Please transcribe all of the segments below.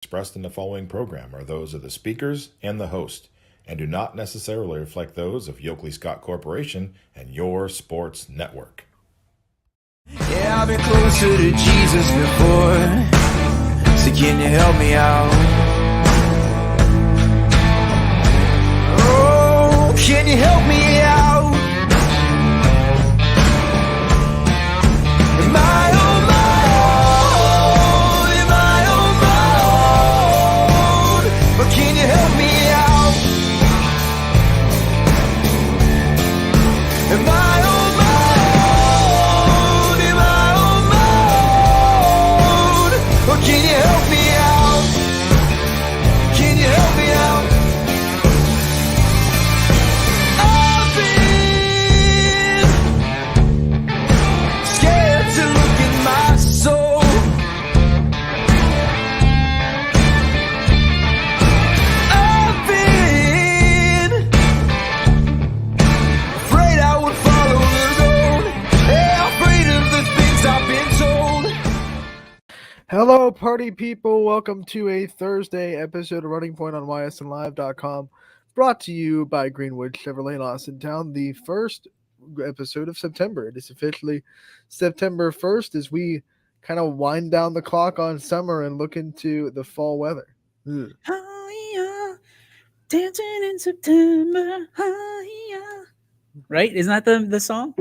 expressed in the following program are those of the speakers and the host, and do not necessarily reflect those of Yoakley Scott Corporation and your sports network. Yeah, I've been closer to Jesus before, so can you help me out? Oh, can you help me out? Am I on my own? Am I on my own? But can you help me out? Am I on my own? Am I on my own? Or can you help me out? Can you help me out? I've been scared to look in my soul. I've been afraid I would follow the road. Yeah, afraid of the things I've been told. Hello, party people. Welcome to a Thursday episode of Running Point on YSNLive.com, brought to you by Greenwood Chevrolet in Austintown, the first episode of September. It is officially September 1st as we kind of wind down the clock on summer and look into the fall weather. Ugh. Oh, yeah. Dancing in September. Oh, yeah. Right? Isn't that the song?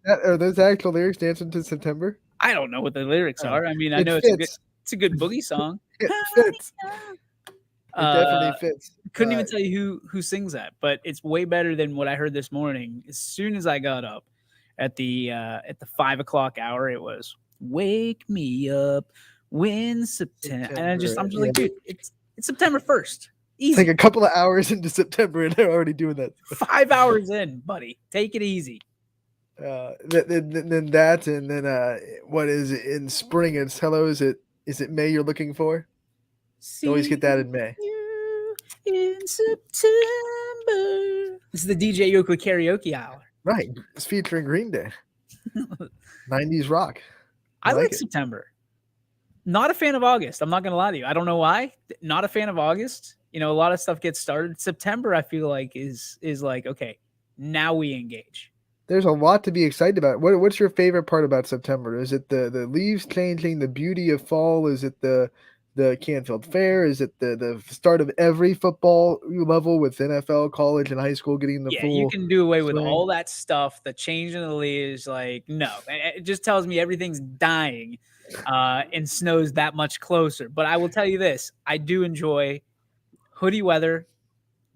Are those actual lyrics, Dancing to September? I don't know what the lyrics Oh, are. I mean, I it know fits. it's a good boogie song. It fits. It definitely fits. Couldn't even tell you who sings that, but it's way better than what I heard this morning. As soon as I got up at the 5 o'clock hour, it was "Wake Me Up When September," and I'm just like, dude, it's September 1st. Easy. It's like a couple of hours into September and they're already doing that. 5 hours in, buddy. Take it easy. Then that, and then what is it in spring? It's hello. Is it May you're looking for? You always get that in May. You in September. This is the DJ Yoakley karaoke hour. Right, it's featuring Green Day. 90s rock. I like it. September. Not a fan of August. I'm not gonna lie to you. I don't know why. Not a fan of August. You know, a lot of stuff gets started. September, I feel like is like, okay, now we engage. There's a lot to be excited about. What's your favorite part about September? Is it the leaves changing, the beauty of fall? Is it the Canfield Fair? Is it the start of every football level with NFL, college, and high school getting the full? Yeah, you can do away with swing? all that stuff. The change in the leaves, like, no. It just tells me everything's dying and snow's that much closer. But I will tell you this. I do enjoy hoodie weather,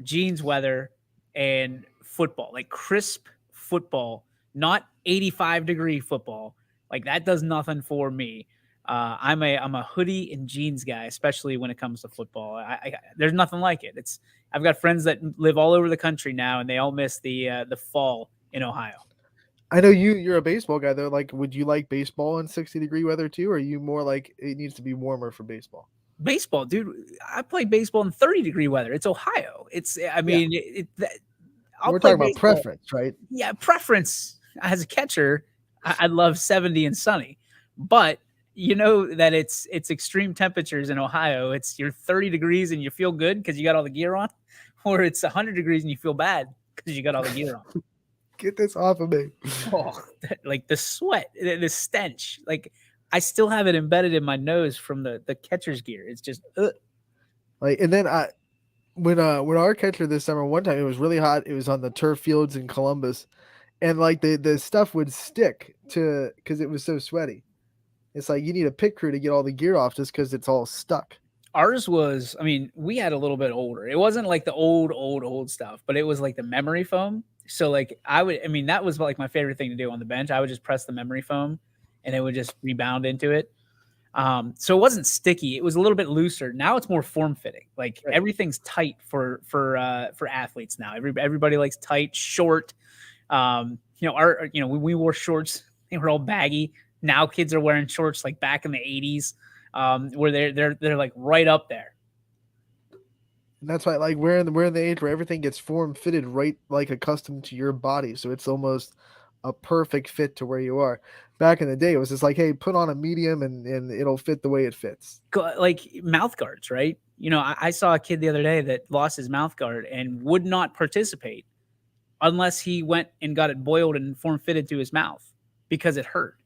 jeans weather, and football. Like crisp football, not 85-degree football. Like that does nothing for me. I'm a hoodie and jeans guy, especially when it comes to football. There's nothing like it. I've got friends that live all over the country now, and they all miss the fall in Ohio. I know you're a baseball guy though. Like, would you like baseball in 60-degree weather too, or are you more like it needs to be warmer for baseball? Baseball, dude. I play baseball in 30-degree weather. It's Ohio. We're talking about preference, right? Yeah, preference. As a catcher, I love 70 and sunny, but you know that it's extreme temperatures in Ohio. You're 30 degrees and you feel good because you got all the gear on, or it's 100 degrees and you feel bad because you got all the gear on. Get this off of me. Oh, like the sweat, the stench. Like I still have it embedded in my nose from the catcher's gear. It's just like, and then when our catcher this summer, one time it was really hot. It was on the turf fields in Columbus, and like the stuff would stick to because it was so sweaty. It's like you need a pit crew to get all the gear off just because it's all stuck. Ours was, I mean, we had a little bit older. It wasn't like the old stuff, but it was like the memory foam. So like that was like my favorite thing to do on the bench. I would just press the memory foam and it would just rebound into it. So it wasn't sticky. It was a little bit looser. Now it's more form fitting. Like Right. Everything's tight for athletes now. Everybody likes tight, short. When we wore shorts, they were all baggy. Now kids are wearing shorts like back in the 80s, where they're like right up there. And that's why, like, we're in the age where everything gets form fitted right, like accustomed to your body. So it's almost a perfect fit to where you are. Back in the day, it was just like, hey, put on a medium and it'll fit the way it fits. Like mouth guards, right? I saw a kid the other day that lost his mouth guard and would not participate unless he went and got it boiled and form fitted to his mouth because it hurt.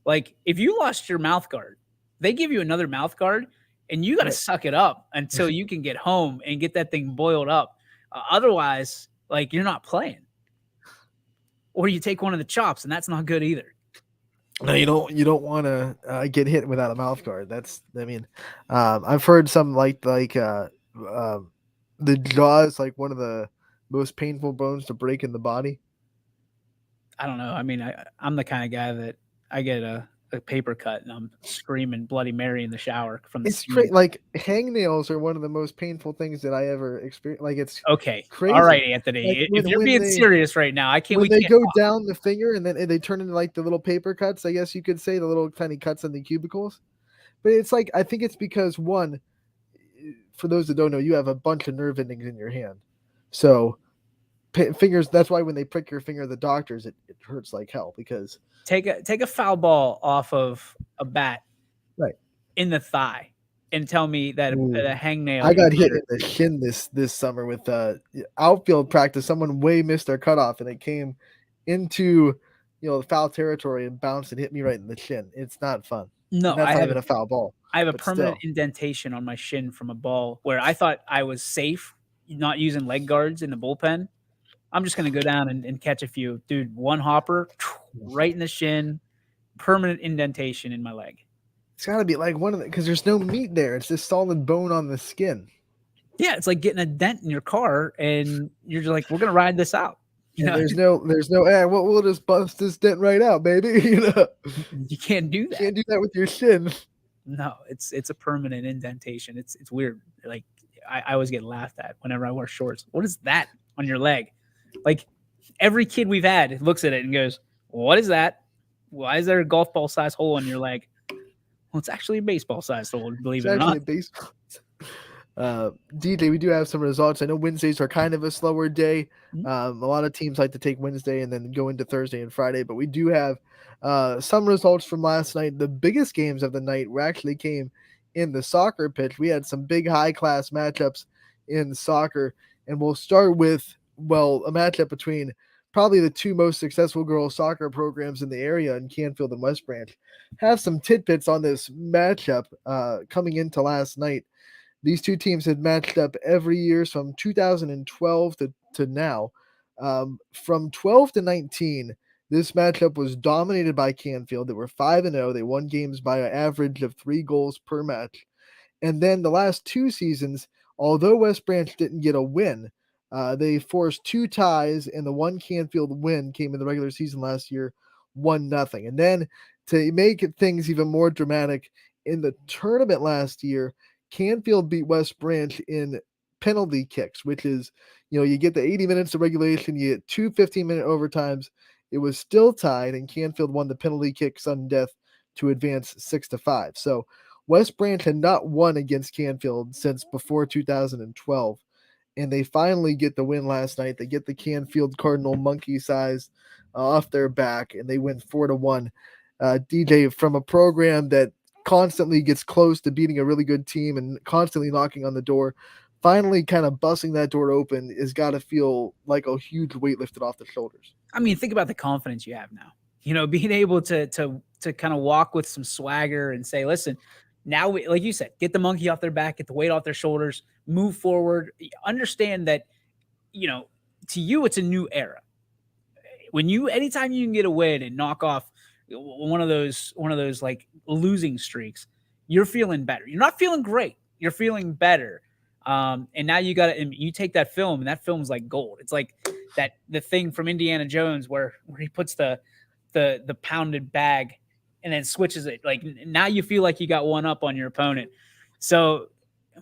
Like if you lost your mouth guard, they give you another mouth guard and you got to suck it up until you can get home and get that thing boiled up. Otherwise, like you're not playing. Or you take one of the chops and that's not good either. No, you don't want to get hit without a mouth guard. I've heard some the jaw is like one of the most painful bones to break in the body. I don't know. I mean, I'm the kind of guy that I get a paper cut and I'm screaming Bloody Mary in the shower from the It's like hangnails are one of the most painful things that I ever experienced. Like it's okay. crazy. All right, Anthony. Like if you're being serious right now, I can't. When they go down the finger and then they turn into like the little paper cuts, I guess you could say, the little tiny cuts in the cubicles. But it's like, I think it's because, one, for those that don't know, you have a bunch of nerve endings in your hand. So fingers, that's why when they prick your finger, the doctors, it hurts like hell because take a foul ball off of a bat right in the thigh and tell me that a hangnail. I got hit in the shin this summer with outfield practice. Someone missed their cutoff and it came into the foul territory and bounced and hit me right in the shin. It's not fun. No, and that's not even a foul ball. I have a permanent indentation on my shin from a ball where I thought I was safe not using leg guards in the bullpen. I'm just going to go down and catch a few. Dude, one hopper right in the shin, permanent indentation in my leg. It's got to be like one of the, because there's no meat there. It's just solid bone on the skin. Yeah, it's like getting a dent in your car and you're just like, we're going to ride this out. There's no, we'll just bust this dent right out, baby. You can't do that. You can't do that with your shin. No, it's a permanent indentation. It's weird. Like I always get laughed at whenever I wear shorts. What is that on your leg? Like every kid we've had looks at it and goes, what is that? Why is there a golf ball size hole in your leg? Well, it's actually a baseball size hole, believe it or not. Baseball. DJ, we do have some results. I know Wednesdays are kind of a slower day. A lot of teams like to take Wednesday and then go into Thursday and Friday, but we do have some results from last night. The biggest games of the night actually came in the soccer pitch. We had some big high-class matchups in soccer, and we'll start with, a matchup between probably the two most successful girls soccer programs in the area in Canfield and West Branch. Have some tidbits on this matchup coming into last night. These two teams had matched up every year from 2012 to now. From 12 to 19, this matchup was dominated by Canfield. They were 5-0. They won games by an average of 3 goals per match. And then the last 2 seasons, although West Branch didn't get a win, they forced 2 ties, and the one Canfield win came in the regular season last year, 1-0. And then to make things even more dramatic, in the tournament last year, Canfield beat West Branch in penalty kicks, which is, you get the 80 minutes of regulation, you get 2 15-minute overtimes. It was still tied, and Canfield won the penalty kick sudden death to advance 6-5. So West Branch had not won against Canfield since before 2012, and they finally get the win last night. They get the Canfield Cardinal monkey size off their back, and they win 4-1. DJ, from a program that constantly gets close to beating a really good team and constantly knocking on the door, finally kind of busting that door open has got to feel like a huge weight lifted off the shoulders. I mean, think about the confidence you have now, being able to kind of walk with some swagger and say, listen, now we, like you said, get the monkey off their back, get the weight off their shoulders, move forward, understand that, to you, it's a new era. Anytime you can get a win and knock off one of those like losing streaks, you're feeling better. You're not feeling great. You're feeling better. And now you take that film, and that film's like gold. It's like the thing from Indiana Jones where he puts the pounded bag and then switches it. Like now you feel like you got one up on your opponent. So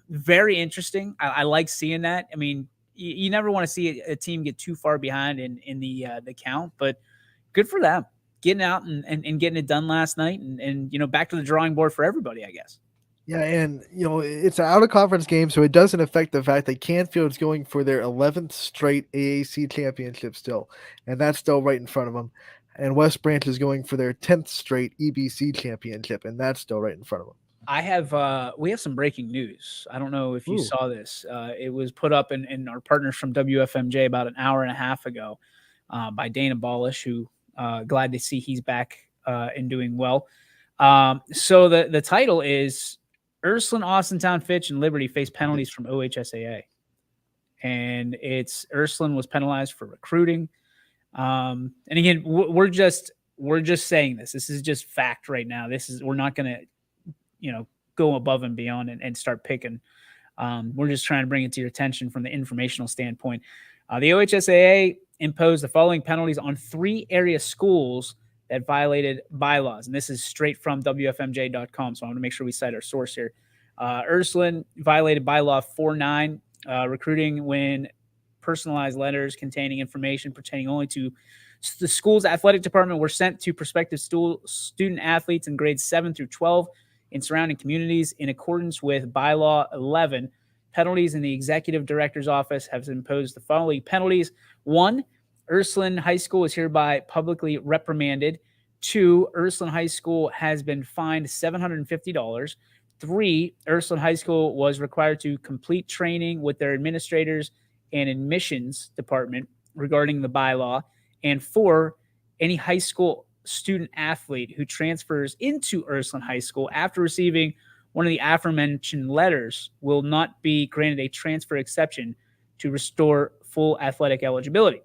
very interesting. I like seeing that. I mean, you never want to see a team get too far behind in the count, but good for them. Getting out and getting it done last night and back to the drawing board for everybody, I guess. Yeah, and it's an out-of-conference game, so it doesn't affect the fact that Canfield's going for their 11th straight AAC championship still, and that's still right in front of them. And West Branch is going for their 10th straight EBC championship, and that's still right in front of them. We have some breaking news. I don't know if you Ooh. saw this. It was put up in our partners from WFMJ about an hour and a half ago by Dana Ballish, who glad to see he's back and doing well. So the title is Ursuline, Austintown, Fitch, and Liberty face penalties from OHSAA. And it's Ursuline was penalized for recruiting. And again, we're just saying this. This is just fact right now. We're not going to, go above and beyond and start picking. We're just trying to bring it to your attention from the informational standpoint. The OHSAA imposed the following penalties on 3 area schools that violated bylaws. And this is straight from WFMJ.com. So I want to make sure we cite our source here. Ursuline violated bylaw 4.9, recruiting when personalized letters containing information pertaining only to the school's athletic department were sent to prospective student athletes in grades 7 through 12 in surrounding communities in accordance with bylaw 11. Penalties in the executive director's office have imposed the following penalties. 1, Ursuline High School is hereby publicly reprimanded. 2, Ursuline High School has been fined $750. 3, Ursuline High School was required to complete training with their administrators and admissions department regarding the bylaw. And 4, any high school student athlete who transfers into Ursuline High School after receiving one of the aforementioned letters will not be granted a transfer exception to restore full athletic eligibility.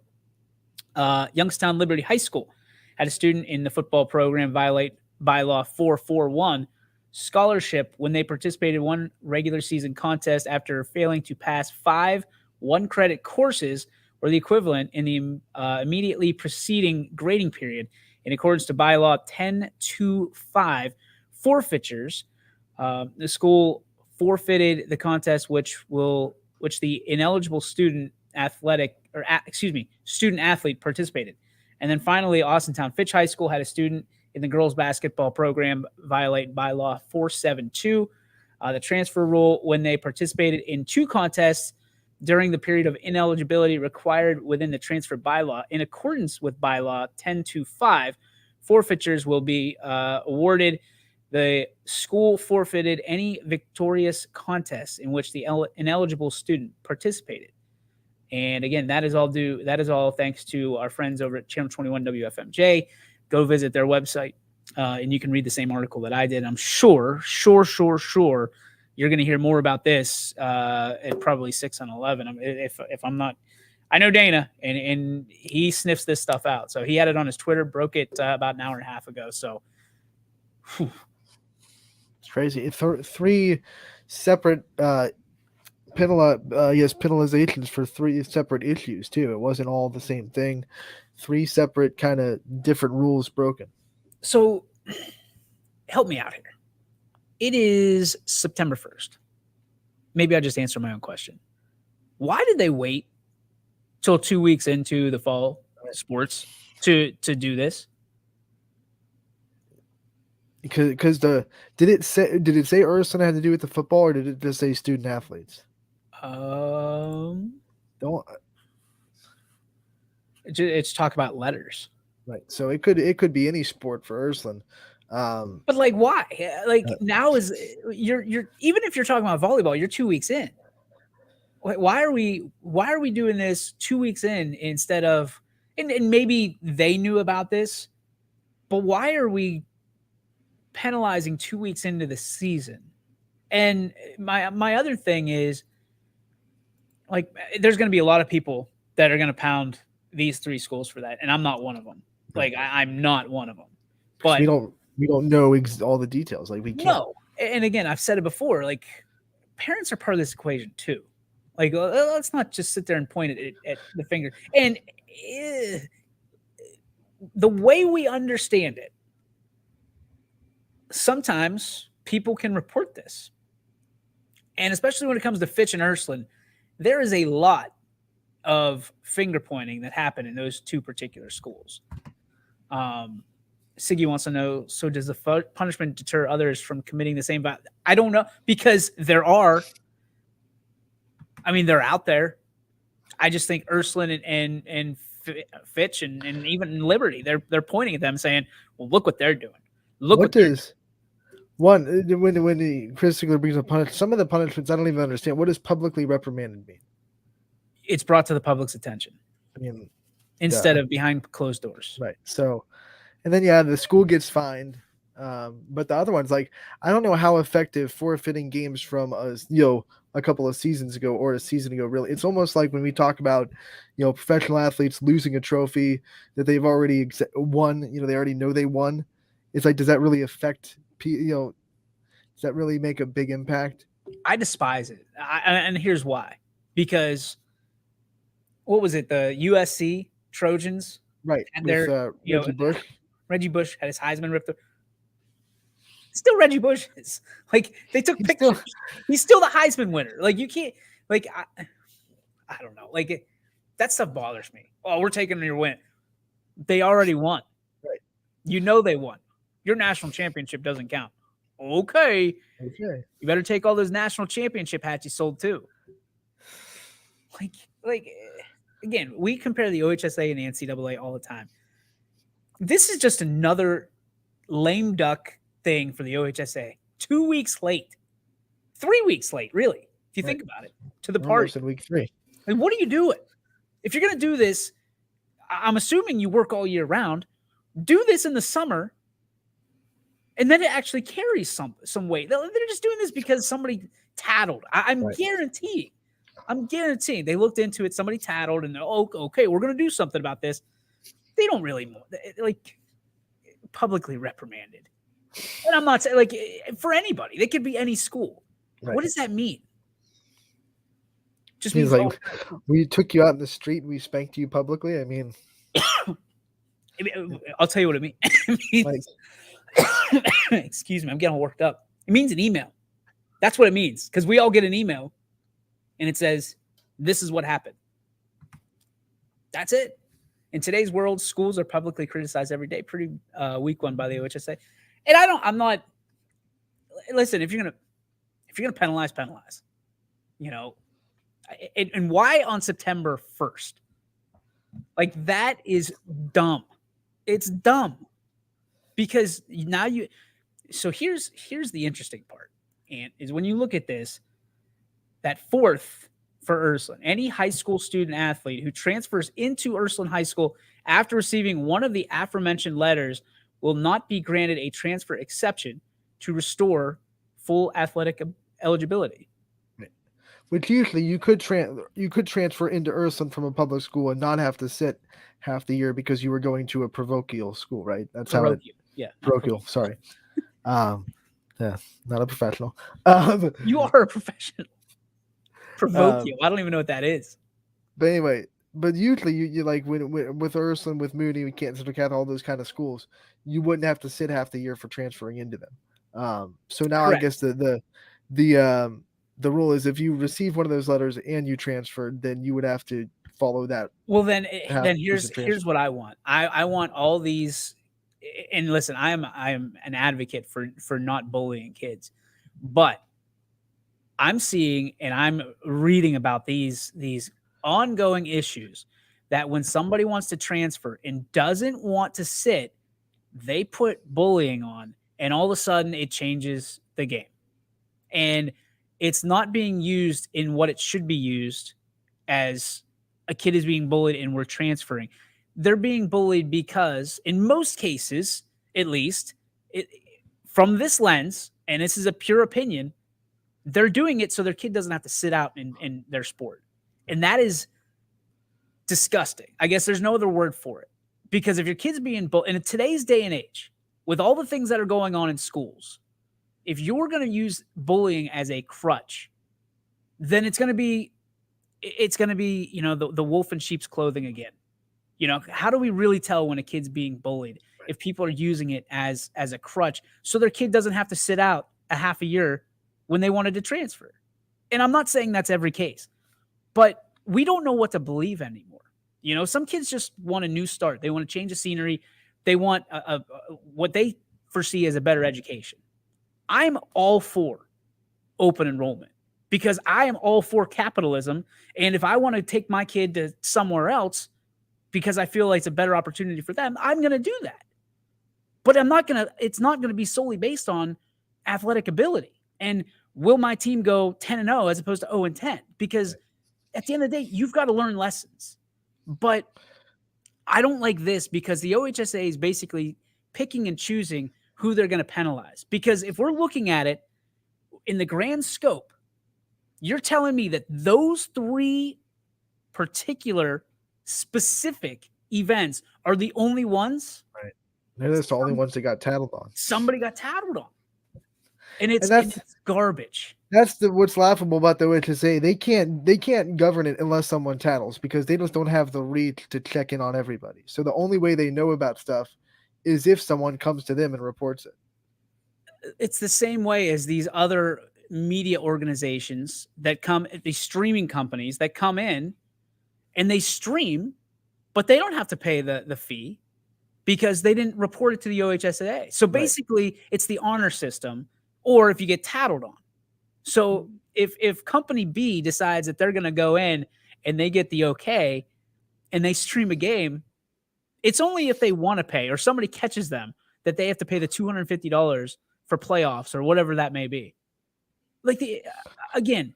Youngstown Liberty High School had a student in the football program violate bylaw 441 scholarship when they participated in one regular season contest after failing to pass 5 one-credit courses or the equivalent in the immediately preceding grading period. In accordance to bylaw 1025, forfeitures, the school forfeited the contest, which the ineligible student athlete participated. And then finally, Austintown Fitch High School had a student in the girls basketball program violate bylaw 472, the transfer rule when they participated in 2 contests during the period of ineligibility required within the transfer bylaw. In accordance with bylaw 1025, forfeitures will be awarded. The school forfeited any victorious contests in which the ineligible student participated. And again, that is all thanks to our friends over at Channel 21 WFMJ. Go visit their website, and you can read the same article that I did. I'm sure you're going to hear more about this at probably 6 and 11. I mean, if I'm not, I know Dana, and he sniffs this stuff out. So he had it on his Twitter, broke it about an hour and a half ago. So it's crazy. 3 separate penalizations for 3 separate issues too. It wasn't all the same thing. 3 separate kind of different rules broken. So help me out here. It is September 1st. Maybe I just answer my own question. Why did they wait till 2 weeks into the fall sports to do this? Because did it say Ursuline had to do with the football, or did it just say student athletes? It's talk about letters. Right. So it could be any sport for Ursuline. But like, why? Like now is you're even if you're talking about volleyball, you're 2 weeks in. Why are we doing this 2 weeks in instead of and maybe they knew about this, but why are we penalizing 2 weeks into the season? And my other thing is, like, there's going to be a lot of people that are going to pound these 3 schools for that, and I'm not one of them. Like, I'm not one of them. But we don't know all the details. Like, we can't. No. And again, I've said it before. Like, parents are part of this equation too. Like, let's not just sit there and point at the finger. And the way we understand it, sometimes people can report this. And especially when it comes to Fitch and Ursuline, there is a lot of finger pointing that happened in those 2 particular schools. Siggy wants to know, so does the punishment deter others from committing the same violence? I don't know, because they're out there. I just think Ursuline and Fitch and even Liberty. They're pointing at them saying, well, look what they're doing. Look What they're does one when the Chris Sigler brings up punishment? Some of the punishments I don't even understand. What does publicly reprimanded mean? It's brought to the public's attention I mean, instead of behind closed doors. right. So, and then the school gets fined. But the other ones, like, I don't know how effective forfeiting games from a couple of seasons ago or a season ago. Really, it's almost like when we talk about professional athletes losing a trophy that they've already won. They already know they won. It's like, does that really affect? Does that really make a big impact? I despise it, and here's why. Because what was it? The USC Trojans, right? And with Reggie Bush. Reggie Bush had his Heisman ripped. Still Reggie Bush is like they took pictures. He's still the Heisman winner. Like you can't like I don't know. Like that stuff bothers me. Oh, we're taking your win. They already won. Right. They won. Your national championship doesn't count. Okay. You better take all those national championship hats you sold too. Like again, we compare the OHSA and the NCAA all the time. This is just another lame duck thing for the OHSA. 2 weeks late. 3 weeks late, really, if you think about it, to the party. In week 3. And what are you doing? If you're going to do this, I'm assuming you work all year round. Do this in the summer, and then it actually carries some weight. They're just doing this because somebody tattled. I'm guaranteeing. They looked into it. Somebody tattled, and okay, we're going to do something about this. They don't really like publicly reprimanded. And I'm not saying like for anybody. They could be any school. Right. What does that mean? Just means like we took you out in the street. We spanked you publicly. I mean, I'll tell you what it means. Excuse me, I'm getting all worked up. It means an email. That's what it means, because we all get an email, and it says, "This is what happened." That's it. In today's world, schools are publicly criticized every day. Pretty weak one by the OHSA. And I'm not. Listen, if you're gonna penalize. And why on September 1st? Like that is dumb. It's dumb because now you. So here's the interesting part, and is when you look at this, that fourth for Ursuline, any high school student athlete who transfers into Ursuline High School after receiving one of the aforementioned letters will not be granted a transfer exception to restore full athletic eligibility. Which usually you could transfer into Ursuline from a public school and not have to sit half the year because you were going to a parochial school, right? That's parochial. Sorry, not a professional. You are a professional. Parochial. I don't even know what that is. But anyway. But usually, you like with Ursuline, with Moody, we can't Catholic, all those kind of schools, you wouldn't have to sit half the year for transferring into them. So now Correct. I guess the rule is if you receive one of those letters and you transferred, then you would have to follow that. Well, then here's what I want. I want all these. And listen, I am an advocate for not bullying kids, but I'm seeing and I'm reading about these ongoing issues that when somebody wants to transfer and doesn't want to sit, they put bullying on, and all of a sudden it changes the game. And it's not being used in what it should be used as a kid is being bullied and we're transferring. They're being bullied because in most cases, at least from this lens, and this is a pure opinion, they're doing it so their kid doesn't have to sit out in their sport. And that is disgusting. I guess there's no other word for it. Because if your kid's being bullied, in today's day and age, with all the things that are going on in schools, if you're going to use bullying as a crutch, then it's going to be, the wolf in sheep's clothing again. How do we really tell when a kid's being bullied if people are using it as a crutch so their kid doesn't have to sit out a half a year when they wanted to transfer? And I'm not saying that's every case. But we don't know what to believe anymore. Some kids just want a new start. They want to change the scenery. They want what they foresee as a better education. I'm all for open enrollment because I am all for capitalism. And if I want to take my kid to somewhere else, because I feel like it's a better opportunity for them, I'm going to do that. But it's not going to be solely based on athletic ability. And will my team go 10-0 as opposed to 0-10? Because at the end of the day, you've got to learn lessons. But I don't like this because the OHSA is basically picking and choosing who they're going to penalize. Because if we're looking at it in the grand scope, you're telling me that those 3 particular specific events are the only ones? Right. They're just the only ones that got tattled on. Somebody got tattled on. And it's garbage. That's what's laughable about the OHSA. They can't govern it unless someone tattles, because they just don't have the reach to check in on everybody. So the only way they know about stuff is if someone comes to them and reports it. It's the same way as these other media organizations that come, these streaming companies that come in and they stream, but they don't have to pay the fee because they didn't report it to the OHSAA. So basically, it's the honor system, or if you get tattled on. So if company B decides that they're going to go in and they get the okay and they stream a game, it's only if they want to pay or somebody catches them that they have to pay the $250 for playoffs or whatever that may be. Like, again,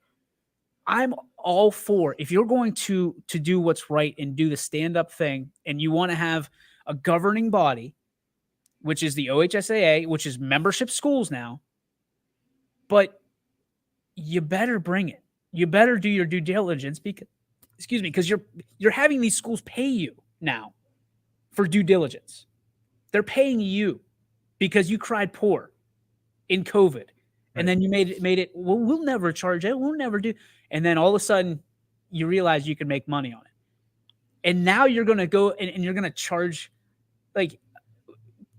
I'm all for, if you're going to do what's right and do the stand-up thing and you want to have a governing body, which is the OHSAA, which is membership schools now, but you better bring it. You better do your due diligence because you're having these schools pay you now for due diligence. They're paying you because you cried poor in COVID. And then you made it, well, we'll never charge it. We'll never do. And then all of a sudden you realize you can make money on it. And now you're going to go and you're going to charge like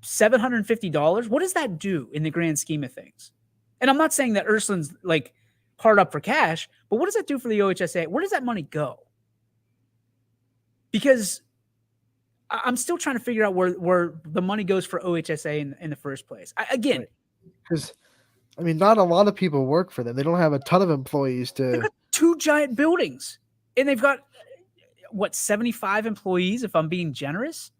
$750. What does that do in the grand scheme of things? And I'm not saying that Ursuline's like hard up for cash, but what does that do for the OHSA? Where does that money go? Because I'm still trying to figure out where the money goes for OHSA in the first place. Because I mean, not a lot of people work for them. They don't have a ton of employees to. They've got 2 giant buildings, and they've got 75 employees, if I'm being generous.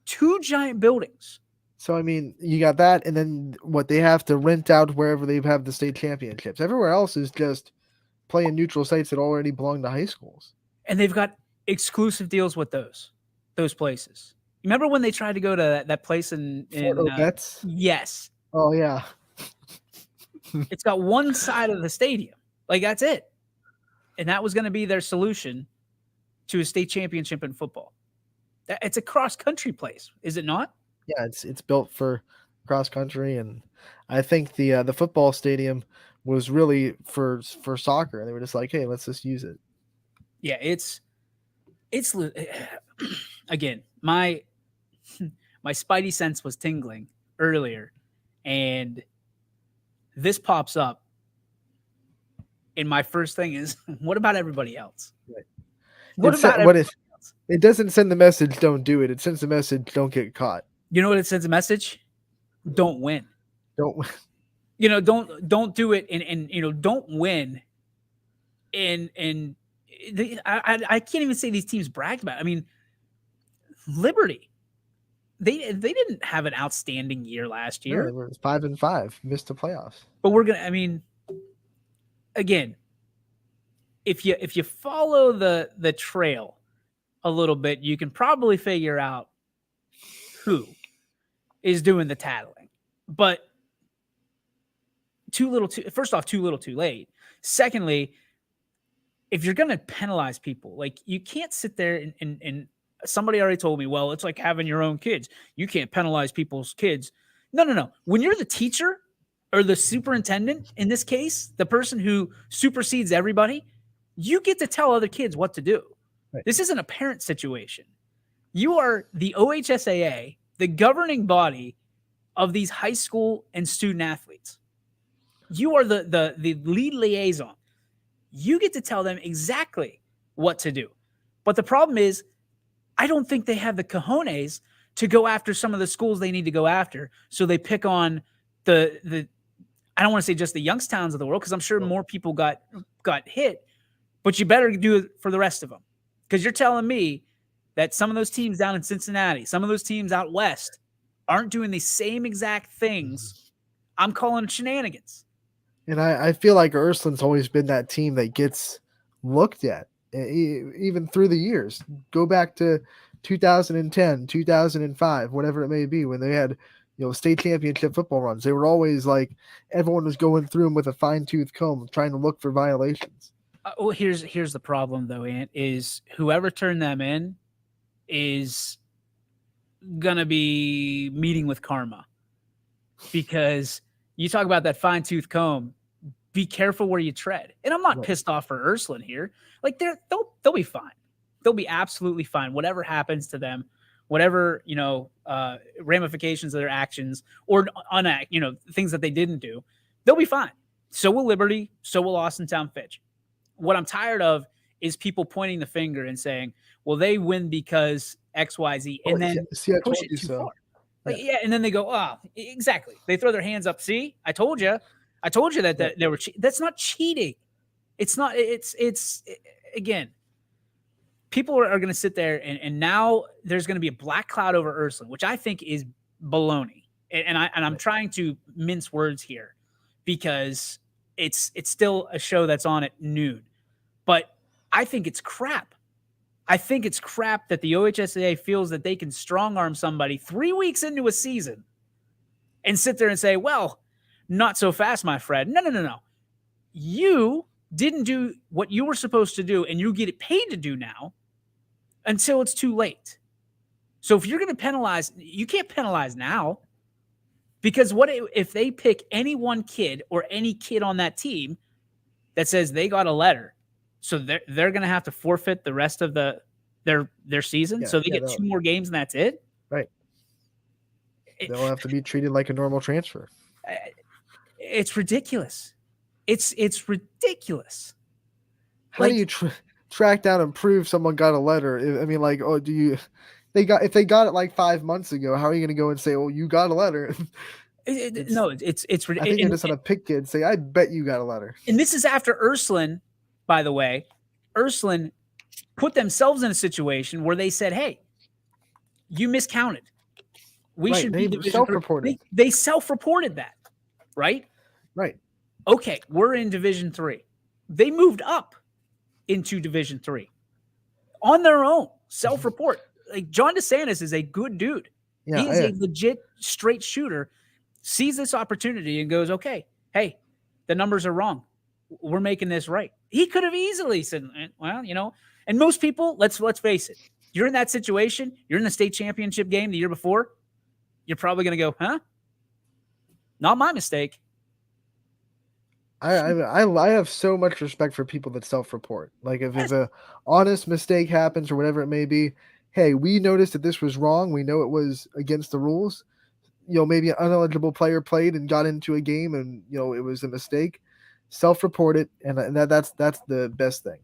2 giant buildings. So I mean, you got that, and then what they have to rent out wherever they have the state championships. Everywhere else is just playing neutral sites that already belong to high schools. And they've got exclusive deals with those places. Remember when they tried to go to that place in Betts? Yes. Oh yeah. It's got one side of the stadium. Like, that's it. And that was going to be their solution to a state championship in football. It's a cross-country place, is it not? Yeah, it's built for cross-country, and I think the football stadium was really for soccer, and they were just like, hey, let's just use it. Yeah, it's again, my spidey sense was tingling earlier, and this pops up, and my first thing is, what about everybody else? Right. Else? It doesn't send the message, don't do it. It sends the message, don't get caught. You know what it sends a message? Don't win. Don't win. Don't do it, and don't win. And I can't even say these teams bragged about it. I mean, Liberty, they didn't have an outstanding year last year. No, they were 5-5, missed the playoffs. But again, if you follow the trail a little bit, you can probably figure out who is doing the tattling. But first off, too little, too late. Secondly, if you're going to penalize people, like, you can't sit there and somebody already told me, well, it's like having your own kids. You can't penalize people's kids. No. When you're the teacher or the superintendent, in this case, the person who supersedes everybody, you get to tell other kids what to do. Right. This isn't a parent situation. You are the OHSAA, the governing body of these high school and student athletes. You are the lead liaison. You get to tell them exactly what to do. But the problem is, I don't think they have the cojones to go after some of the schools they need to go after. So they pick on the I don't want to say just the Youngstowns of the world, because I'm sure more people got hit, but you better do it for the rest of them. Because you're telling me that some of those teams down in Cincinnati, some of those teams out west aren't doing the same exact things, I'm calling shenanigans. And I feel like Ursuline's always been that team that gets looked at, even through the years. Go back to 2010, 2005, whatever it may be, when they had, state championship football runs. They were always like, everyone was going through them with a fine-tooth comb, trying to look for violations. Well, here's the problem, though, Ant, is whoever turned them in is going to be meeting with karma. Because you talk about that fine-tooth comb, be careful where you tread. And I'm not pissed off for Ursuline here. Like, they'll be fine. They'll be absolutely fine. Whatever happens to them, whatever, ramifications of their actions or things that they didn't do, they'll be fine. So will Liberty. So will Austintown Fitch. What I'm tired of is people pointing the finger and saying, well, they win because X, Y, Z, and then I push told it you too so. far. Like, yeah, and then they go, oh, exactly. They throw their hands up. See, I told you that they were. That's not cheating. It's not. It's again. People are going to sit there, and now there's going to be a black cloud over Ursuline, which I think is baloney. And I'm trying to mince words here because it's still a show that's on at noon, but I think it's crap. I think it's crap that the OHSAA feels that they can strong arm somebody 3 weeks into a season and sit there and say, well, not so fast, my friend. No. You didn't do what you were supposed to do, and you get paid to do now until it's too late. So if you're going to penalize, you can't penalize now, because what if they pick any one kid or any kid on that team that says they got a letter? So they're going to have to forfeit the rest of their season. So they get 2 more games and that's it. Right. They'll have to be treated like a normal transfer. It's ridiculous. It's ridiculous. How do you track down and prove someone got a letter? I mean, like, oh, if they got it like 5 months ago, how are you going to go and say, oh, you got a letter? It's ridiculous. I think they're just going to pick kids, say, I bet you got a letter. And this is after Ursuline, by the way. Ursuline put themselves in a situation where they said, hey, you miscounted. We should be self-reported. They self-reported that, right? Right. Okay, we're in Division 3. They moved up into Division 3 on their own, self-report. Like, John DeSantis is a good dude. Yeah, he is a legit straight shooter, sees this opportunity and goes, okay, hey, the numbers are wrong. We're making this right. He could have easily said, well, and most people, let's face it, you're in that situation, you're in the state championship game the year before, you're probably going to go, huh? Not my mistake. I have so much respect for people that self-report. Like, if an honest mistake happens or whatever it may be, hey, we noticed that this was wrong. We know it was against the rules. Maybe an uneligible player played and got into a game and, it was a mistake. Self-report it, and that's the best thing.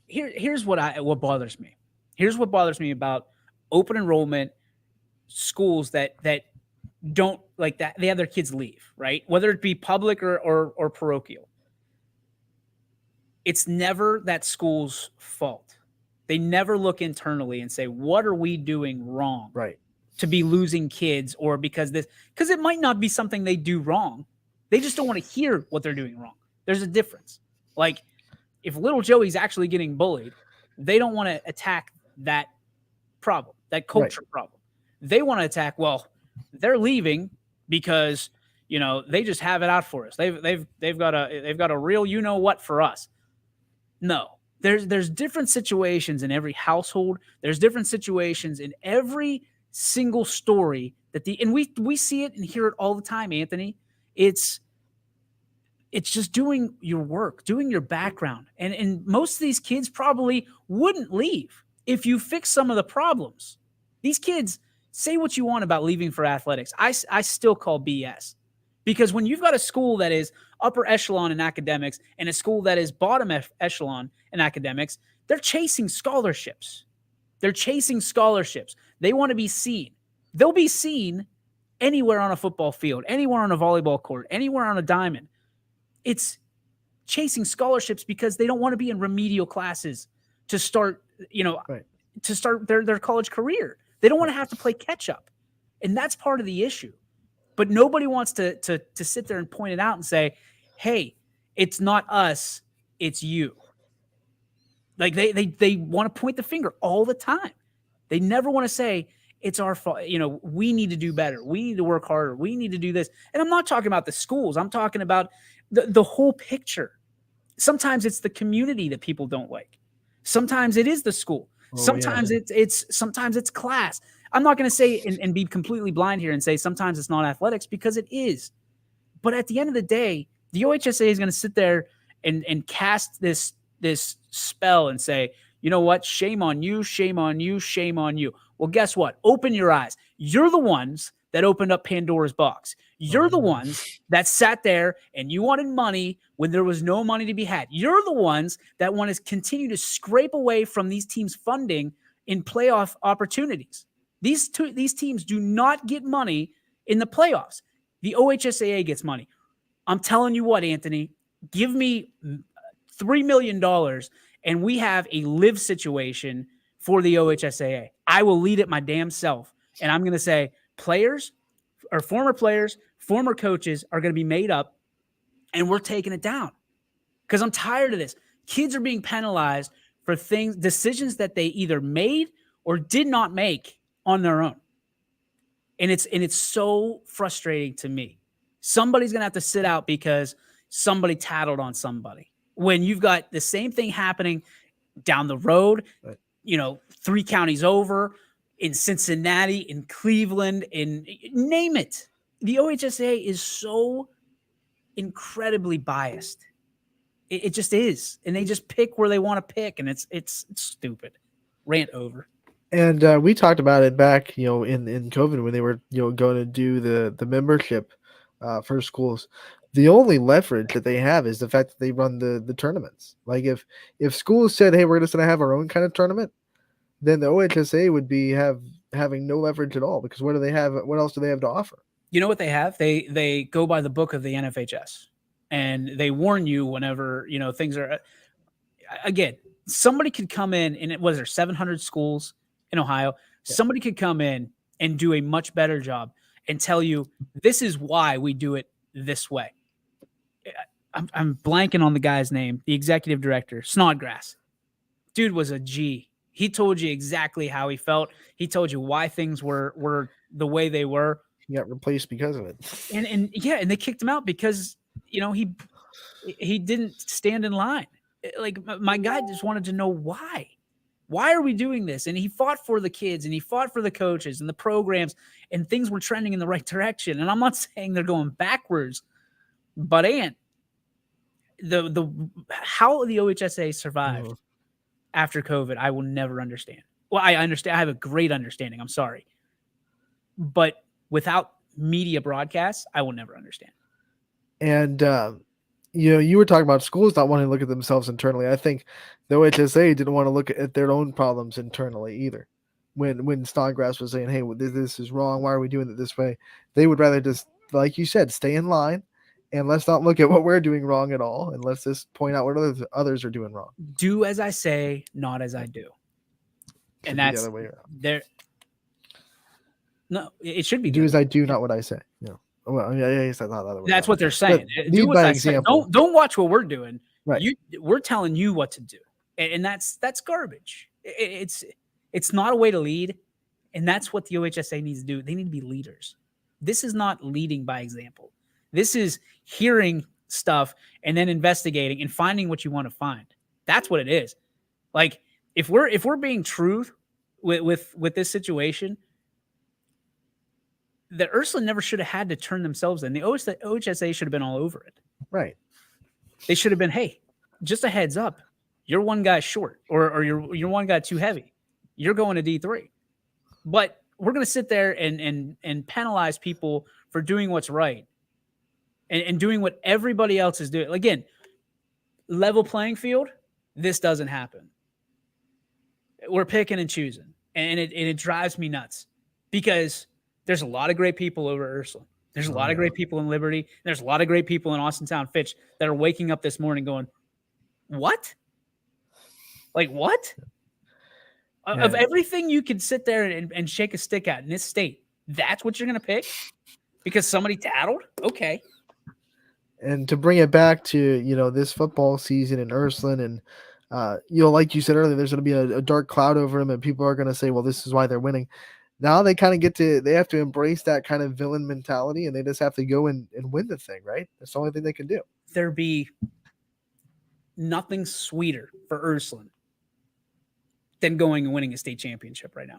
Here's what bothers me. Here's what bothers me about open enrollment schools that don't like that. They have their kids leave, right? Whether it be public or parochial. It's never that school's fault. They never look internally and say, what are we doing wrong? Right. To be losing kids, or because it might not be something they do wrong. They just don't want to hear what they're doing wrong. There's a difference. Like, if little Joey's actually getting bullied, they don't want to attack that problem, that culture problem. They want to attack, well, they're leaving because, they just have it out for us. They've got a real what for us. No. There's different situations in every household. There's different situations in every single story and we see it and hear it all the time, Anthony. It's just doing your work, doing your background. And most of these kids probably wouldn't leave if you fix some of the problems. These kids, say what you want about leaving for athletics. I still call BS. Because when you've got a school that is upper echelon in academics and a school that is bottom echelon in academics, they're chasing scholarships. They want to be seen. They'll be seen anywhere on a football field, anywhere on a volleyball court, anywhere on a diamond. It's chasing scholarships because they don't want to be in remedial classes to start, to start their college career. They don't want to have to play catch up. And that's part of the issue. But nobody wants to sit there and point it out and say, hey, it's not us, it's you. Like they want to point the finger all the time. They never want to say it's our fault. We need to do better. We need to work harder. We need to do this. And I'm not talking about the schools. I'm talking about the whole picture. Sometimes it's the community that people don't like. Sometimes it is the school. Sometimes it's class. I'm not going to say and be completely blind here and say sometimes it's not athletics, because it is. But at the end of the day, the OHSA is going to sit there and cast this spell and say, you know what? Shame on you, shame on you, shame on you. Well, guess what? Open your eyes. You're the ones that opened up Pandora's box. You're the ones that sat there and you wanted money when there was no money to be had. You're the ones that want to continue to scrape away from these teams' funding in playoff opportunities. These teams do not get money in the playoffs. The OHSAA gets money. I'm telling you what, Anthony, give me $3 million and we have a live situation for the OHSAA. I will lead it my damn self. And I'm going to say players or former players, former coaches are going to be made up, and we're taking it down because I'm tired of this. Kids are being penalized for decisions that they either made or did not make on their own. And it's so frustrating to me. Somebody's going to have to sit out because somebody tattled on somebody when you've got the same thing happening down the road, right. 3 counties over, in Cincinnati, in Cleveland, in name it. The OHSAA is so incredibly biased. It just is. And they just pick where they want to pick. And it's stupid. Rant over. And we talked about it back, in COVID when they were, going to do the membership for schools. The only leverage that they have is the fact that they run the tournaments. Like if schools said, hey, we're just going to have our own kind of tournament, then the OHSAA would be having no leverage at all, because what do they have? What else do they have to offer? You know what they have? They go by the book of the NFHS, and they warn you whenever, things are, again, somebody could come in, and it was there 700 schools in Ohio. Yeah. Somebody could come in and do a much better job and tell you, this is why we do it this way. I'm blanking on the guy's name, the executive director, Snodgrass. Dude was a G. He told you exactly how he felt. He told you why things were the way they were. He got replaced because of it. And they kicked him out because, he didn't stand in line. Like, my guy just wanted to know why. Why are we doing this? And he fought for the kids, and he fought for the coaches and the programs, and things were trending in the right direction. And I'm not saying they're going backwards, but how the OHSA survived after COVID, I will never understand. Well, I understand. I have a great understanding. I'm sorry. But without media broadcasts, I will never understand. And, you were talking about schools not wanting to look at themselves internally. I think the OHSA didn't want to look at their own problems internally either. When Snodgrass was saying, hey, this is wrong, why are we doing it this way? They would rather just, like you said, stay in line, and let's not look at what we're doing wrong at all, and let's just point out what others are doing wrong. Do as I say, not as I do. And that's the other way around. There. No, it should be. Do as I do, not what I say. Well, I guess that's not the other way. That's what they're saying. Do by example. Don't watch what we're doing. Right. We're telling you what to do, and that's garbage. It's not a way to lead, and that's what the OHSA needs to do. They need to be leaders. This is not leading by example. This is hearing stuff and then investigating and finding what you want to find. That's what it is. Like, if we're being true with this situation, the Ursuline never should have had to turn themselves in. The OHSA should have been all over it. Right. They should have been, hey, just a heads up. You're one guy short, or you're one guy too heavy. You're going to D3. But we're going to sit there and penalize people for doing what's right and doing what everybody else is doing. Again, level playing field, this doesn't happen. We're picking and choosing, and it drives me nuts because there's a lot of great people over at Ursuline. There's a lot of great people in Liberty. There's a lot of great people in Austintown Fitch that are waking up this morning going, what? Like, what? Of everything you could sit there and shake a stick at in this state, that's what you're going to pick because somebody tattled? Okay. And to bring it back to, this football season in Ursuline and, like you said earlier, there's going to be a dark cloud over them and people are going to say, well, this is why they're winning. Now they kind of they have to embrace that kind of villain mentality and they just have to go and win the thing, right? That's the only thing they can do. There be nothing sweeter for Ursuline than going and winning a state championship right now.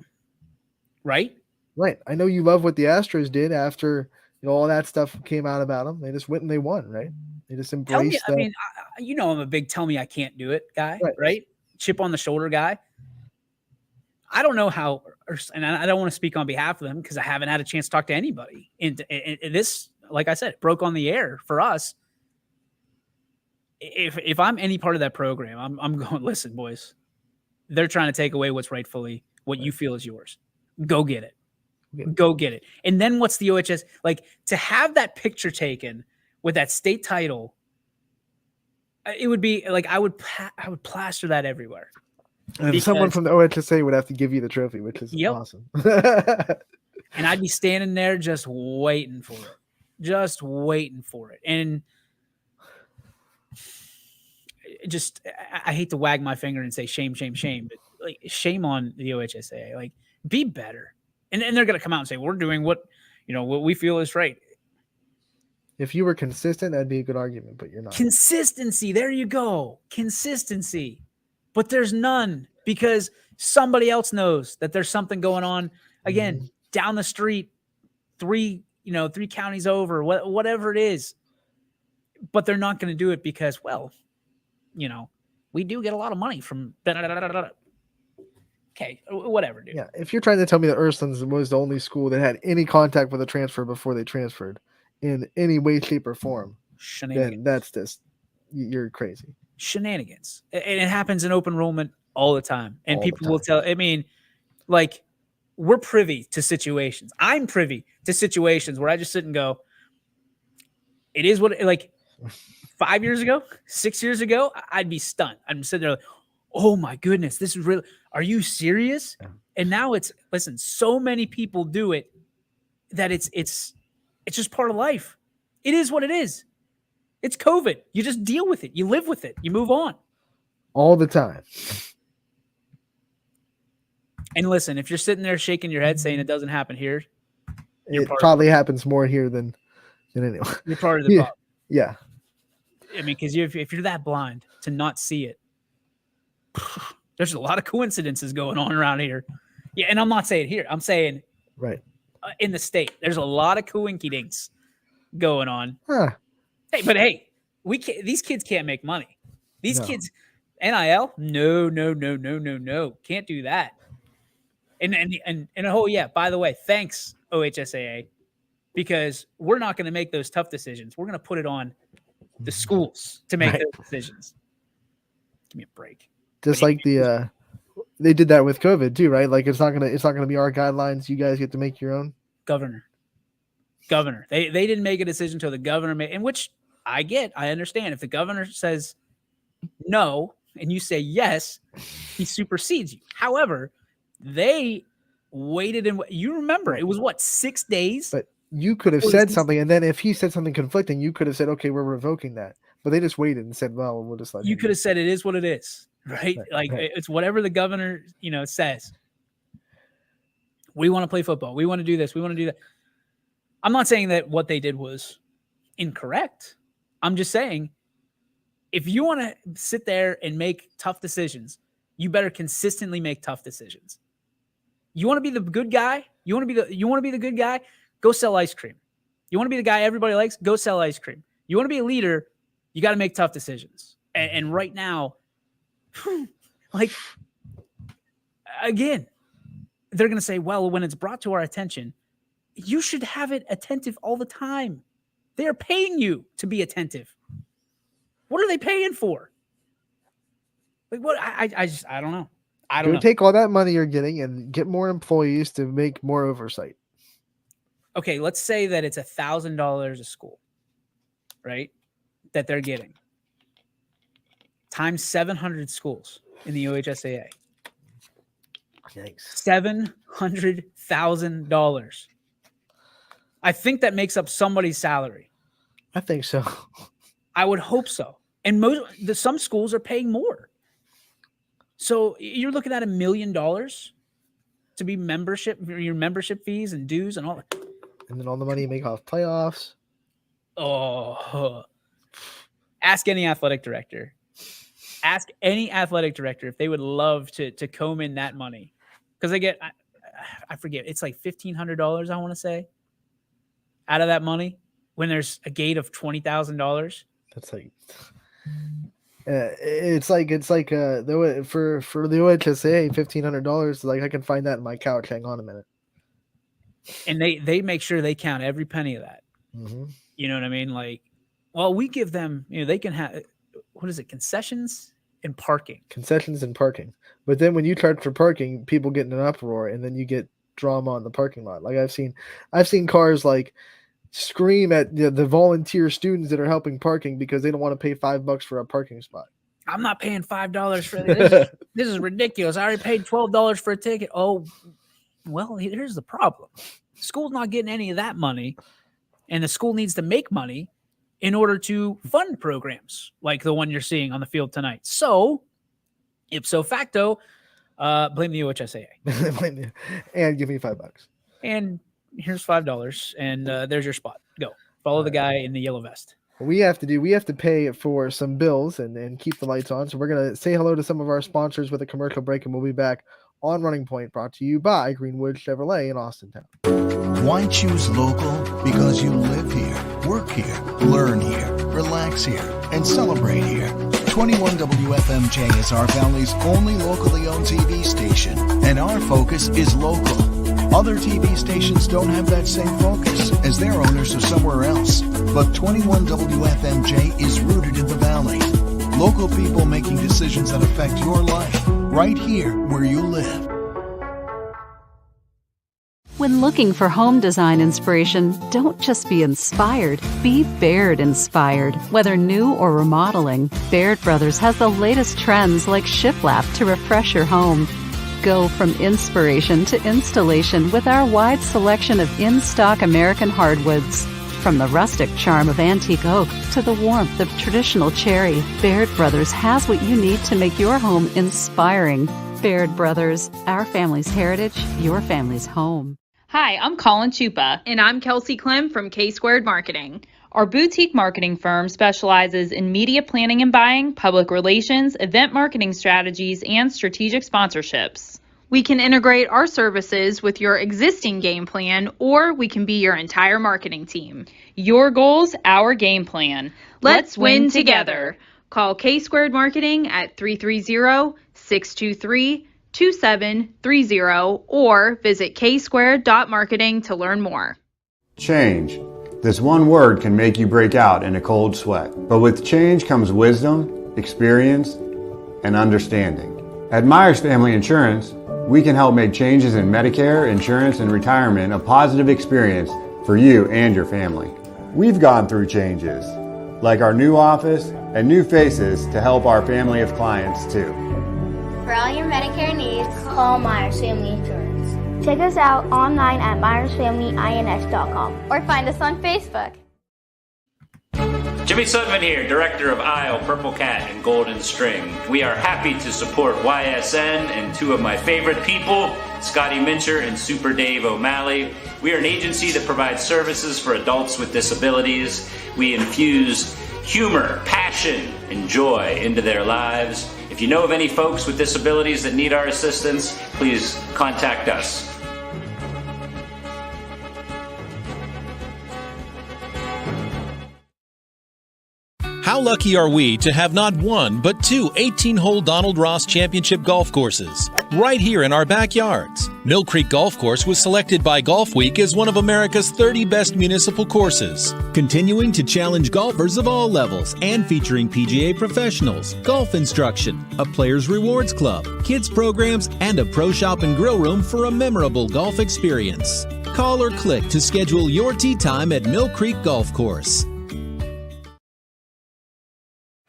Right? Right. I know you love what the Astros did after all that stuff came out about them. They just went and they won, right? They just embraced that. I mean, I'm a big tell me I can't do it guy, right? Chip on the shoulder guy. I don't know how, and I don't want to speak on behalf of them because I haven't had a chance to talk to anybody. And this, like I said, it broke on the air for us. If I'm any part of that program, I'm going, listen, boys, they're trying to take away what's rightfully what you feel is yours. Go get it. Go get it. And then what's the OHS like to have that picture taken with that state title? It would be like I would plaster that everywhere. And someone from the OHSA would have to give you the trophy, which is awesome. And I'd be standing there just waiting for it. And I hate to wag my finger and say shame, shame, shame, but like shame on the OHSA. Like be better. And they're going to come out and say, we're doing what we feel is right. If you were consistent, that'd be a good argument, but you're not. Consistency. There you go. Consistency. But there's none because somebody else knows that there's something going on. Again, down the street, three counties over, whatever it is. But they're not going to do it because, well, we do get a lot of money from okay, whatever, dude. Yeah, if you're trying to tell me that Ursuline was the only school that had any contact with a transfer before they transferred in any way, shape, or form, then that's just, you're crazy. Shenanigans. And it happens in open enrollment all the time. And people will tell, I mean, like, we're privy to situations. I'm privy to situations where I just sit and go, it is what, like, 5 years ago, 6 years ago, I'd be stunned. I'm sitting there like, oh my goodness, this is real. Are you serious? Yeah. And now listen, so many people do it that it's just part of life. It is what it is. It's COVID. You just deal with it. You live with it. You move on. All the time. And listen, if you're sitting there shaking your head saying it doesn't happen here, it probably happens more here than anywhere. You're part of the problem. Yeah. I mean, because if you're that blind to not see it, there's a lot of coincidences going on around here. Yeah, and I'm not saying here. I'm saying right in the state. There's a lot of coincidence going on. Huh. Hey, these kids can't make money. These kids, NIL, no, can't do that. And oh yeah, by the way, thanks OHSAA, because we're not going to make those tough decisions. We're going to put it on the schools to make those decisions. Give me a break. Just like they did that with COVID too, right? Like it's not gonna be our guidelines. You guys get to make your own. Governor. They didn't make a decision until the governor made, and which I understand. If the governor says no and you say yes, he supersedes you. However, they waited and you remember it was 6 days. But you could have said something, and then if he said something conflicting, you could have said, "Okay, we're revoking that." But they just waited and said, "Well, we'll just let." You could have said, "It is what it is." Right? It's whatever the governor, says. We want to play football. We want to do this. We want to do that. I'm not saying that what they did was incorrect. I'm just saying if you want to sit there and make tough decisions, you better consistently make tough decisions. You want to be the good guy? You want to be the good guy? Go sell ice cream. You want to be the guy everybody likes? Go sell ice cream. You want to be a leader? You got to make tough decisions. And right now, like, again, they're going to say, well, when it's brought to our attention, you should have it attentive all the time. They are paying you to be attentive. What are they paying for? Like, what? I don't know. I don't know. Take all that money you're getting and get more employees to make more oversight. Okay, let's say that it's $1,000 a school, right? That they're getting. Times 700 schools in the OHSAA. Yikes. $700,000. I think that makes up somebody's salary. I think so. I would hope so. And some schools are paying more. So you're looking at $1 million to be your membership fees and dues and all that. And then all the money you make off playoffs. Oh, ask any athletic director. Ask any athletic director if they would love to comb in that money. Because they get, I forget, it's like $1,500, I want to say, out of that money when there's a gate of $20,000. That's like, it's like for the OHSA, $1,500. Like I can find that in my couch. Hang on a minute. And they make sure they count every penny of that. Mm-hmm. You know what I mean? Like, well, we give them, they can have, what is it? Concessions and parking. But then when you charge for parking, people get in an uproar, and then you get drama on the parking lot. Like I've seen cars like scream at the volunteer students that are helping parking because they don't want to pay $5 for a parking spot. I'm not paying $5 for this. This is ridiculous. I already paid $12 for a ticket. Oh, well, here's the problem. The school's not getting any of that money, and the school needs to make money in order to fund programs like the one you're seeing on the field tonight. So, ipso facto, blame the OHSAA. And give me $5. And here's $5, and there's your spot. Go. Follow the guy in the yellow vest. We have to pay for some bills and keep the lights on. So we're going to say hello to some of our sponsors with a commercial break, and we'll be back on Running Point, brought to you by Greenwood Chevrolet in Austintown. Why choose local? Because you live here, work here, learn here, relax here, and celebrate here. 21 WFMJ is our Valley's only locally owned TV station, and our focus is local. Other TV stations don't have that same focus, as their owners are somewhere else. But 21 WFMJ is rooted in the Valley. Local people making decisions that affect your life, right here where you live. When looking for home design inspiration, don't just be inspired, be Baird inspired. Whether new or remodeling, Baird Brothers has the latest trends like shiplap to refresh your home. Go from inspiration to installation with our wide selection of in-stock American hardwoods. From the rustic charm of antique oak to the warmth of traditional cherry, Baird Brothers has what you need to make your home inspiring. Baird Brothers, our family's heritage, your family's home. Hi, I'm Colin Chupa. And I'm Kelsey Clem from K-Squared Marketing. Our boutique marketing firm specializes in media planning and buying, public relations, event marketing strategies, and strategic sponsorships. We can integrate our services with your existing game plan, or we can be your entire marketing team. Your goals, our game plan. Let's win together. Call K-Squared Marketing at 330-623-2730 or visit ksquared.marketing to learn more. Change. This one word can make you break out in a cold sweat. But with change comes wisdom, experience, and understanding. At Myers Family Insurance, we can help make changes in Medicare, insurance, and retirement a positive experience for you and your family. We've gone through changes, like our new office and new faces to help our family of clients too. For all your Medicare needs, call Myers Family Insurance. Check us out online at myersfamilyins.com or find us on Facebook. Jimmy Sudman here, Director of Isle, Purple Cat, and Golden String. We are happy to support YSN and two of my favorite people, Scotty Mincher and Super Dave O'Malley. We are an agency that provides services for adults with disabilities. We infuse humor, passion, and joy into their lives. If you know of any folks with disabilities that need our assistance, please contact us. How lucky are we to have not one, but two 18-hole Donald Ross Championship golf courses right here in our backyards. Mill Creek Golf Course was selected by Golf Week as one of America's 30 best municipal courses, continuing to challenge golfers of all levels and featuring PGA professionals, golf instruction, a players' rewards club, kids programs, and a pro shop and grill room for a memorable golf experience. Call or click to schedule your tee time at Mill Creek Golf Course.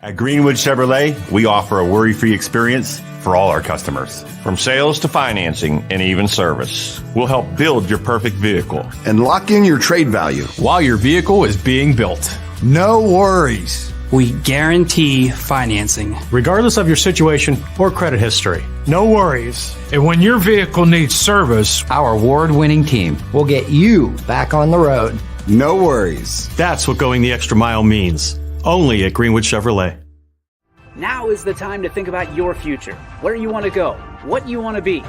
At Greenwood Chevrolet, we offer a worry-free experience for all our customers. From sales to financing and even service, we'll help build your perfect vehicle and lock in your trade value while your vehicle is being built. No worries. We guarantee financing, regardless of your situation or credit history. No worries. And when your vehicle needs service, our award-winning team will get you back on the road. No worries. That's what going the extra mile means. Only at Greenwood Chevrolet. Now is the time to think about your future, where you want to go, what you want to be.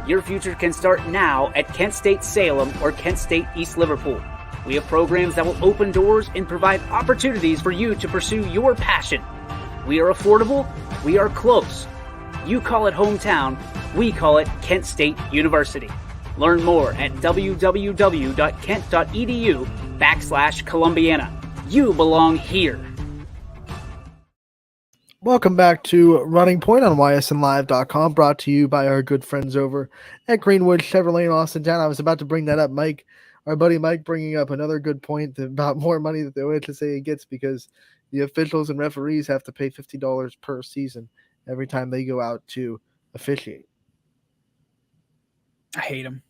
Your future can start now at Kent State Salem or Kent State East Liverpool. We have programs that will open doors and provide opportunities for you to pursue your passion. We are affordable, we are close. You call it hometown, we call it Kent State University. Learn more at www.kent.edu/Columbiana. You belong here. Welcome back to Running Point on ysnlive.com, brought to you by our good friends over at Greenwood Chevrolet in Austin Town. I was about to bring that up, Mike. Our buddy Mike bringing up another good point about more money that the OHSAA gets because the officials and referees have to pay $50 per season every time they go out to officiate. I hate them.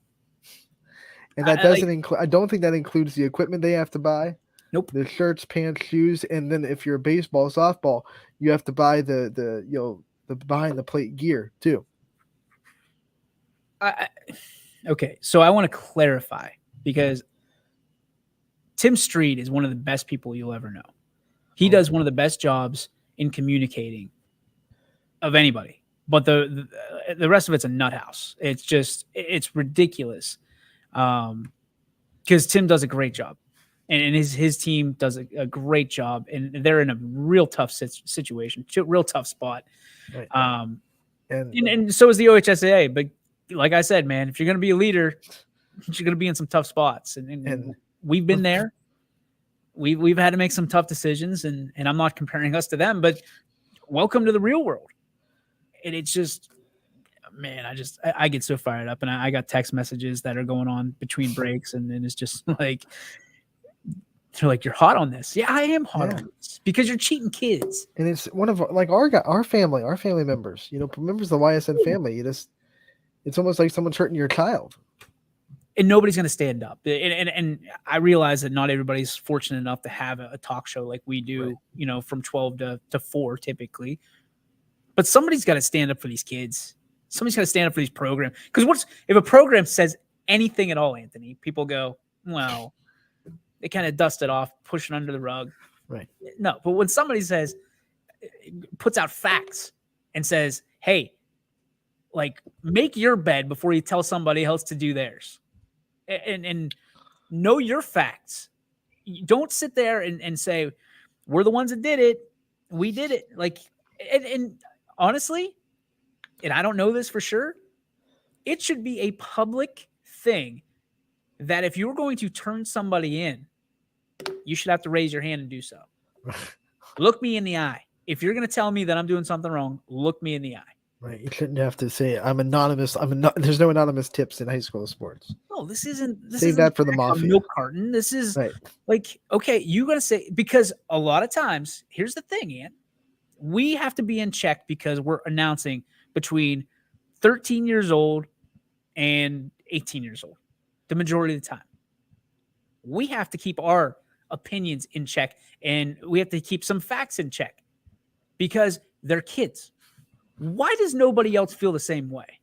And that doesn't include, I don't think that includes the equipment they have to buy. Nope. The shirts, pants, shoes, and then if you're baseball, softball, you have to buy the behind the plate gear too. Okay, so I want to clarify because Tim Street is one of the best people you'll ever know. He does one of the best jobs in communicating of anybody, but the rest of it's a nut house. It's ridiculous because Tim does a great job. And his team does a great job, and they're in a real tough situation, real tough spot. Right. And so is the OHSAA. But like I said, man, if you're going to be a leader, you're going to be in some tough spots. And we've been there. We've had to make some tough decisions, and I'm not comparing us to them, but welcome to the real world. And it's just, man, I get so fired up, and I got text messages that are going on between breaks, and then it's just like, they're like, you're hot on this. Yeah, I am hot on this because you're cheating kids. And it's one of our family members, members of the YSN family. It's almost like someone's hurting your child. And nobody's going to stand up. And I realize that not everybody's fortunate enough to have a talk show like we do, right. From 12 to 4 typically. But somebody's got to stand up for these kids. Somebody's got to stand up for these programs. Because if a program says anything at all, Anthony, people go, well, they kind of dust it off, push it under the rug. Right. No, but when somebody puts out facts and says, hey, make your bed before you tell somebody else to do theirs. And know your facts. Don't sit there and say, we're the ones that did it. We did it. And honestly, and I don't know this for sure, it should be a public thing that if you're going to turn somebody in, you should have to raise your hand and do so. Look me in the eye. If you're going to tell me that I'm doing something wrong, look me in the eye. Right. You shouldn't have to say I'm anonymous. There's no anonymous tips in high school sports. No, this isn't. Save that for the mafia. Milk carton. This is right. Okay, you got to say, because a lot of times, here's the thing, Ian. We have to be in check because we're announcing between 13 years old and 18 years old. The majority of the time. We have to keep our opinions in check, and we have to keep some facts in check because they're kids. Why does nobody else feel the same way?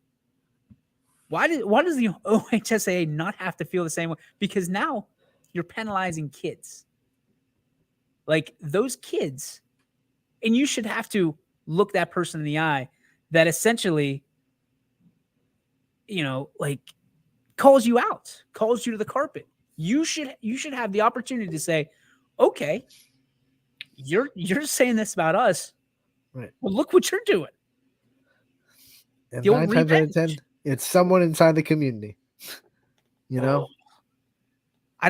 Why does the OHSAA not have to feel the same way? Because now you're penalizing kids. Those kids, and you should have to look that person in the eye that essentially, calls you out, calls you to the carpet. You should have the opportunity to say, okay, you're saying this about us. Right. Well, look what you're doing. And 9 times out of 10, it's someone inside the community. I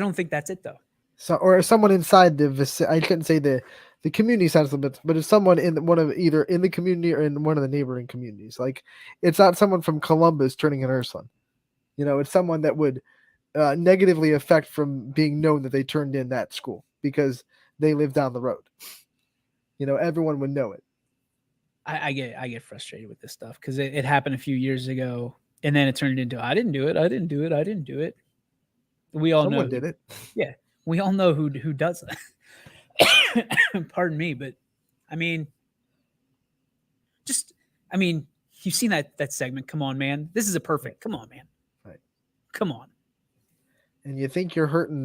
don't think that's it though. So, or someone inside the I shouldn't say the community sounds a little bit, but it's someone either in the community or in one of the neighboring communities. It's not someone from Columbus turning in Ursuline. It's someone that would negatively affect from being known that they turned in that school because they live down the road. Everyone would know it. I get frustrated with this stuff because it happened a few years ago, and then it turned into I didn't do it. I didn't do it. I didn't do it. We all Someone know did it. Yeah, we all know who does that. Pardon me, but I mean, you've seen that segment. Come on, man. This is a perfect. Come on, man. Right. Come on. And you think you're hurting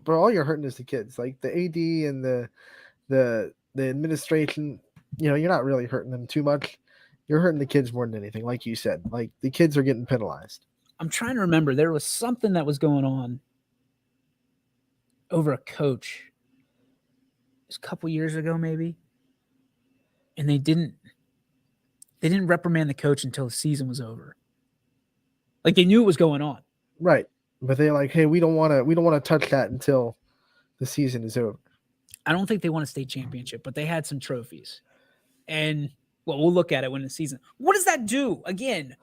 but all you're hurting is the kids, like the AD and the administration. You're not really hurting them too much. You're hurting the kids more than anything, like you said. Like the kids are getting penalized. I'm trying to remember. There was something that was going on over a coach. It was a couple years ago, maybe, and they didn't reprimand the coach until the season was over. Like they knew it was going on. Right. But they're like, hey, we don't want to touch that until the season is over. I don't think they won a state championship, but they had some trophies. And we'll look at it when the season. What does that do again?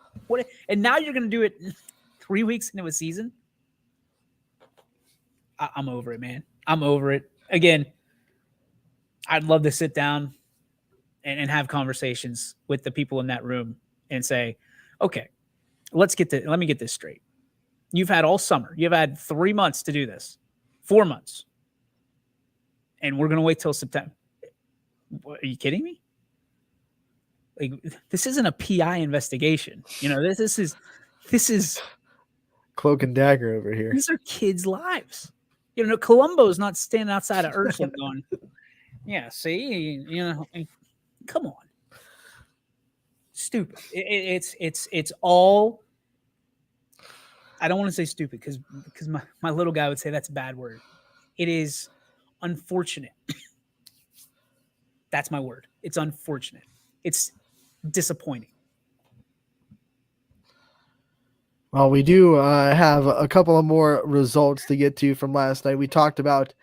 And now you're going to do it 3 weeks into a season? I'm over it, man. I'm over it. Again, I'd love to sit down and have conversations with the people in that room and say, okay, let me get this straight. You've had all summer. You've had 3 months to do this, 4 months. And we're going to wait till September. Are you kidding me? Like, this isn't a PI investigation. This is cloak and dagger over here. These are kids' lives. Columbo's not standing outside of Ursuline going, yeah, see, come on. Stupid. It's all, I don't want to say stupid because my little guy would say that's a bad word. It is unfortunate. That's my word. It's unfortunate. It's disappointing. Well, we do have a couple of more results to get to from last night. We talked about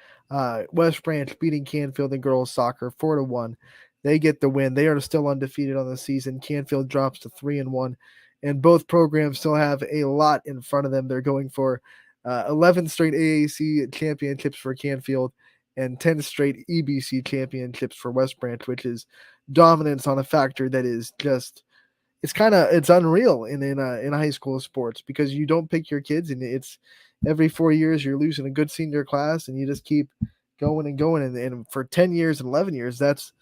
West Branch beating Canfield in girls soccer 4-1. They get the win. They are still undefeated on the season. Canfield drops to 3-1, and both programs still have a lot in front of them. They're going for 11 straight AAC championships for Canfield and 10 straight EBC championships for West Branch, which is dominance on a factor that is just it's unreal in high school sports, because you don't pick your kids, and it's every 4 years you're losing a good senior class, and you just keep going and going. And for 10 years and 11 years, that's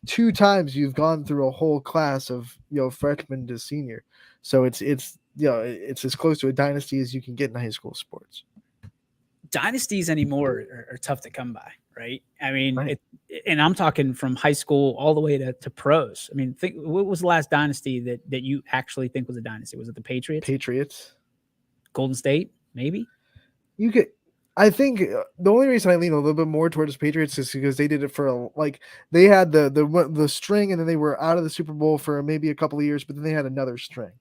2 times you've gone through a whole class of freshman to senior. So it's as close to a dynasty as you can get in high school sports. Dynasties anymore are tough to come by, right? I mean, right. And I'm talking from high school all the way to pros. I mean, what was the last dynasty that you actually think was a dynasty? Was it the Patriots? Patriots. Golden State, maybe? I think the only reason I lean a little bit more towards Patriots is because they did it for they had the string, and then they were out of the Super Bowl for maybe a couple of years, but then they had another string.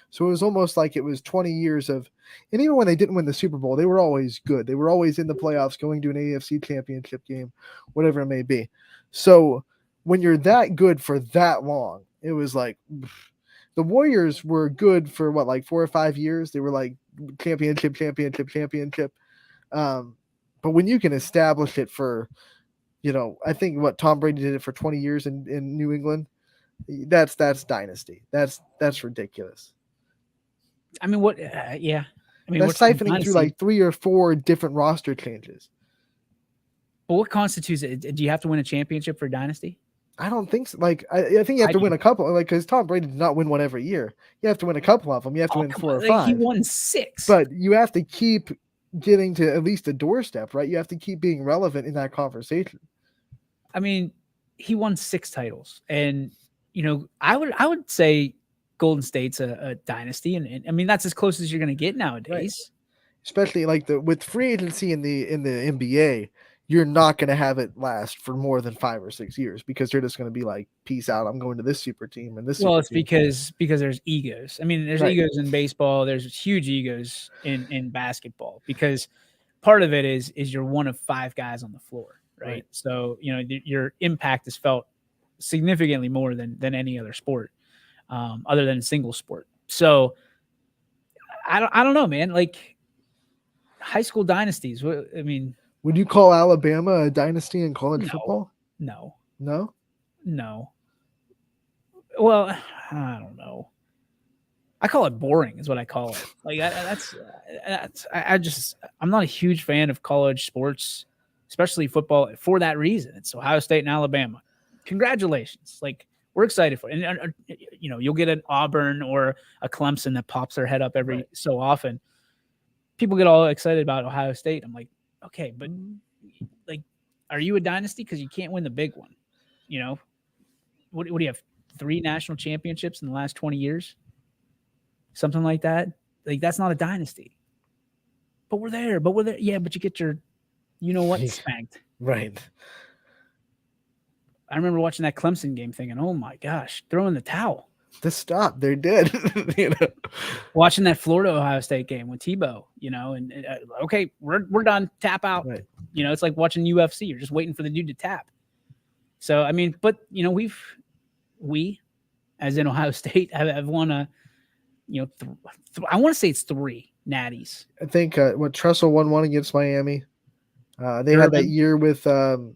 So it was almost like it was 20 years of, and even when they didn't win the Super Bowl, they were always good. They were always in the playoffs, going to an AFC championship game, whatever it may be. So when you're that good for that long, it was like the Warriors were good for 4 or 5 years. They were like championship. But when you can establish it for, I think Tom Brady did it for 20 years in New England, that's dynasty. That's ridiculous. I mean, what? Yeah. I mean, that's siphoning through 3 or 4 different roster changes. But what constitutes it? Do you have to win a championship for dynasty? I don't think so. I think you have to win a couple. Because Tom Brady did not win one every year. You have to win a couple of them. You have to win 4 or 5. He won 6. But you have to keep getting to at least a doorstep, right? You have to keep being relevant in that conversation. I mean, he won 6 titles, and I would say Golden State's a dynasty, and I mean that's as close as you're going to get nowadays. Right. Especially with free agency in the NBA, you're not going to have it last for more than 5 or 6 years, because they're just going to be like, peace out, I'm going to this super team and this. Well, it's team. because there's egos. I mean, there's egos in baseball. There's huge egos in basketball, because part of it is you're one of 5 guys on the floor, right? So your impact is felt significantly more than any other sport, other than single sport. So I don't know, man. Like high school dynasties. I mean, would you call Alabama a dynasty in college football? No. Well, I don't know. I call it boring, is what I call it. Like I'm not a huge fan of college sports, especially football, for that reason. It's Ohio State and Alabama. Congratulations! Like we're excited for it. And you'll get an Auburn or a Clemson that pops their head up every so often. People get all excited about Ohio State. I'm like, okay, but like, are you a dynasty because you can't win the big one? What do you have? 3 national championships in the last 20 years? Something like that. Like that's not a dynasty. But we're there. Yeah, but you get your, spanked. Right. I remember watching that Clemson game thinking, oh my gosh, throw in the towel. Just stop. They're dead. Watching that Florida Ohio State game with Tebow, okay, we're done. Tap out. Right. It's like watching UFC. You're just waiting for the dude to tap. So, I mean, but, we, as in Ohio State, have won I want to say it's 3 natties. I think Tressel won one against Miami. They had that year with the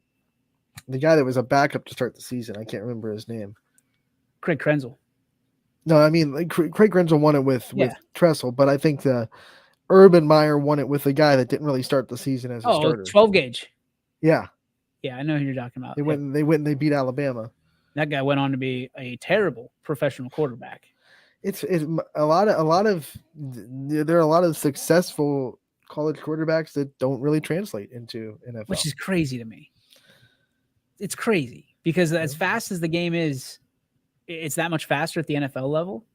guy that was a backup to start the season. I can't remember his name. Craig Krenzel. No, I mean Craig Krenzel won it with Tressel, but I think the Urban Meyer won it with a guy that didn't really start the season as a starter. 12 gauge. Yeah. Yeah, I know who you're talking about. They went and they beat Alabama. That guy went on to be a terrible professional quarterback. It's there are a lot of successful college quarterbacks that don't really translate into NFL, which is crazy to me. It's crazy because as fast as the game is, it's that much faster at the NFL level.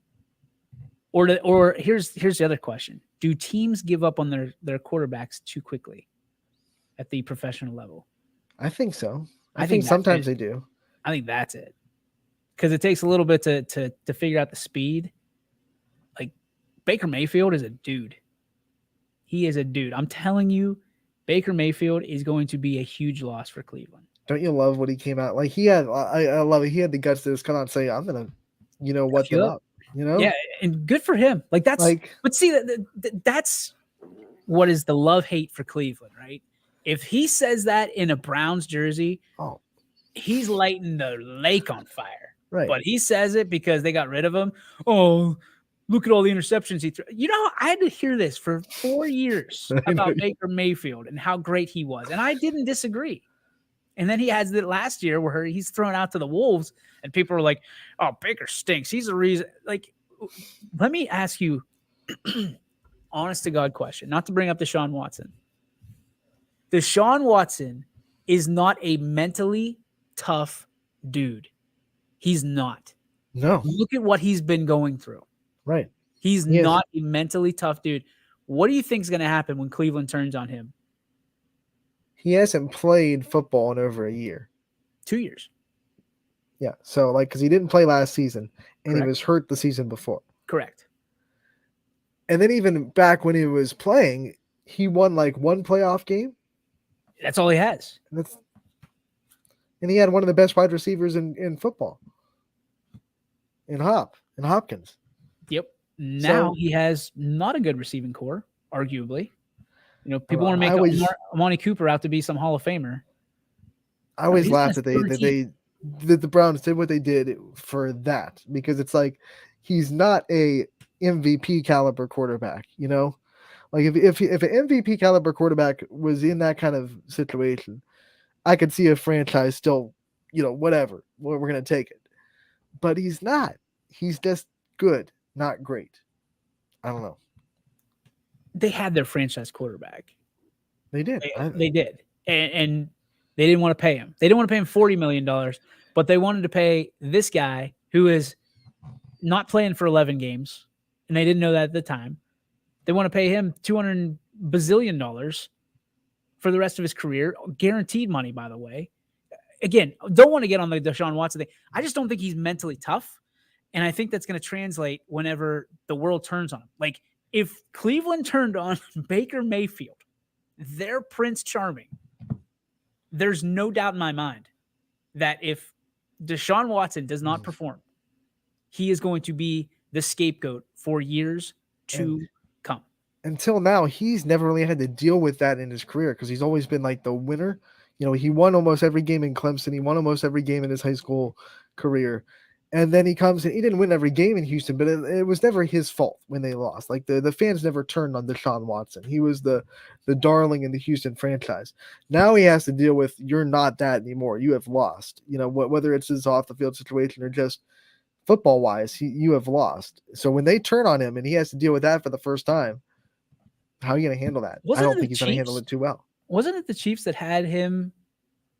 Or here's the other question: do teams give up on their quarterbacks too quickly at the professional level? I think so. I think sometimes they do. I think that's it. Because it takes a little bit to figure out the speed. Like Baker Mayfield is a dude. He is a dude. I'm telling you, Baker Mayfield is going to be a huge loss for Cleveland. Don't you love what he came out like? He had, I love it. He had the guts to just come out and say, "I'm gonna, what them up." Yeah, and good for him. Like that's but see that's what is the love-hate for Cleveland, right? If he says that in a Browns jersey, he's lighting the lake on fire. Right. But he says it because they got rid of him. Oh, look at all the interceptions he threw. I had to hear this for 4 years about Baker Mayfield and how great he was. And I didn't disagree. And then he has it last year where he's thrown out to the Wolves and people are like, oh, Baker stinks. He's the reason. Like, let me ask you honest to God question, not to bring up Deshaun Watson. Deshaun Watson is not a mentally tough dude. He's not. No. Look at what he's been going through. Right. He's not a mentally tough dude. What do you think is going to happen when Cleveland turns on him? He hasn't played football in over a year. 2 years. Yeah. So because he didn't play last season and Correct. He was hurt the season before. Correct. And then even back when he was playing, he won one playoff game. That's all he has. And he had one of the best wide receivers in football. In Hopkins. Yep. Now he has not a good receiving core, arguably. People want to make Amari Cooper out to be some Hall of Famer. I always laugh that the Browns did what they did for that, because it's like he's not a MVP caliber quarterback, Like if an MVP caliber quarterback was in that kind of situation, I could see a franchise still, whatever, we're going to take it. But he's not. He's just good, not great. I don't know. They had their franchise quarterback. They did. They did. And they didn't want to pay him. They didn't want to pay him $40 million, but they wanted to pay this guy who is not playing for 11 games, and they didn't know that at the time. They want to pay him $200 bazillion for the rest of his career, guaranteed money, by the way. Again, don't want to get on the Deshaun Watson thing. I just don't think he's mentally tough, and I think that's going to translate whenever the world turns on him. Like, if Cleveland turned on Baker Mayfield, their Prince Charming, there's no doubt in my mind that if Deshaun Watson does not perform, he is going to be the scapegoat for years to come. Until now, he's never really had to deal with that in his career because he's always been like the winner. He won almost every game in Clemson. He won almost every game in his high school career. And then he comes and he didn't win every game in Houston, but it was never his fault when they lost. Like the fans never turned on Deshaun Watson. He was the darling in the Houston franchise. Now he has to deal with, you're not that anymore. You have lost. You know, whether it's his off the field situation or just football wise, you have lost. So when they turn on him and he has to deal with that for the first time, how are you going to handle that? I don't think he's going to handle it too well. Wasn't it the Chiefs that had him,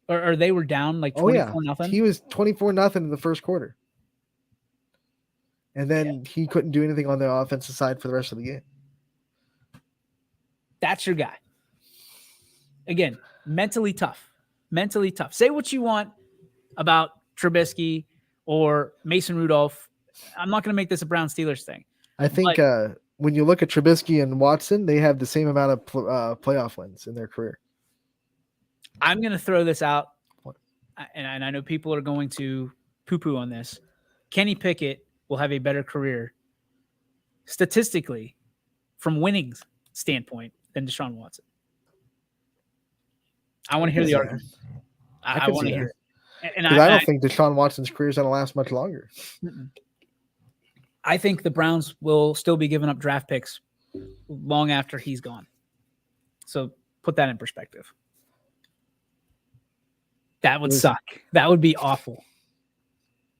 or they were down like 24-0? He was 24-0 in the first quarter. And then he couldn't do anything on the offensive side for the rest of the game. That's your guy. Again, mentally tough. Mentally tough. Say what you want about Trubisky or Mason Rudolph. I'm not going to make this a Brown Steelers thing. I think when you look at Trubisky and Watson, they have the same amount of playoff wins in their career. I'm going to throw this out, and I know people are going to poo-poo on this. Kenny Pickett will have a better career statistically from winnings standpoint than Deshaun Watson. I want to hear the argument. I want to hear it. And I don't think Deshaun Watson's career is going to last much longer. I think the Browns will still be giving up draft picks long after he's gone. So put that in perspective. That would suck. That would be awful.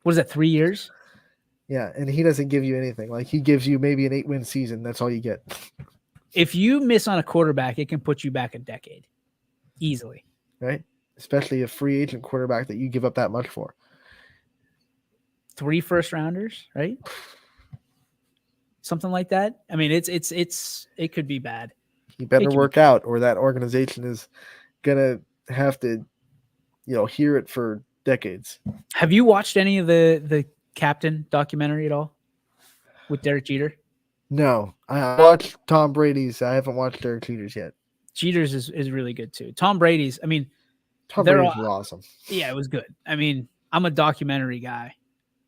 What is that, 3 years? Yeah, and he doesn't give you anything. Like, he gives you maybe an 8-win season. That's all you get. If you miss on a quarterback, it can put you back a decade easily. Right? Especially a free agent quarterback that you give up that much for. 3 first-rounders, right? Something like that. I mean, it could be bad. He better work out, or that organization is gonna have to, hear it for decades. Have you watched any of the Captain documentary at all with Derek Jeter? No, I watched Tom Brady's. I haven't watched Derek Jeter's yet. Jeter's is really good too. Tom Brady's, I mean, Tom Brady's was awesome. Yeah, it was good. I mean, I'm a documentary guy,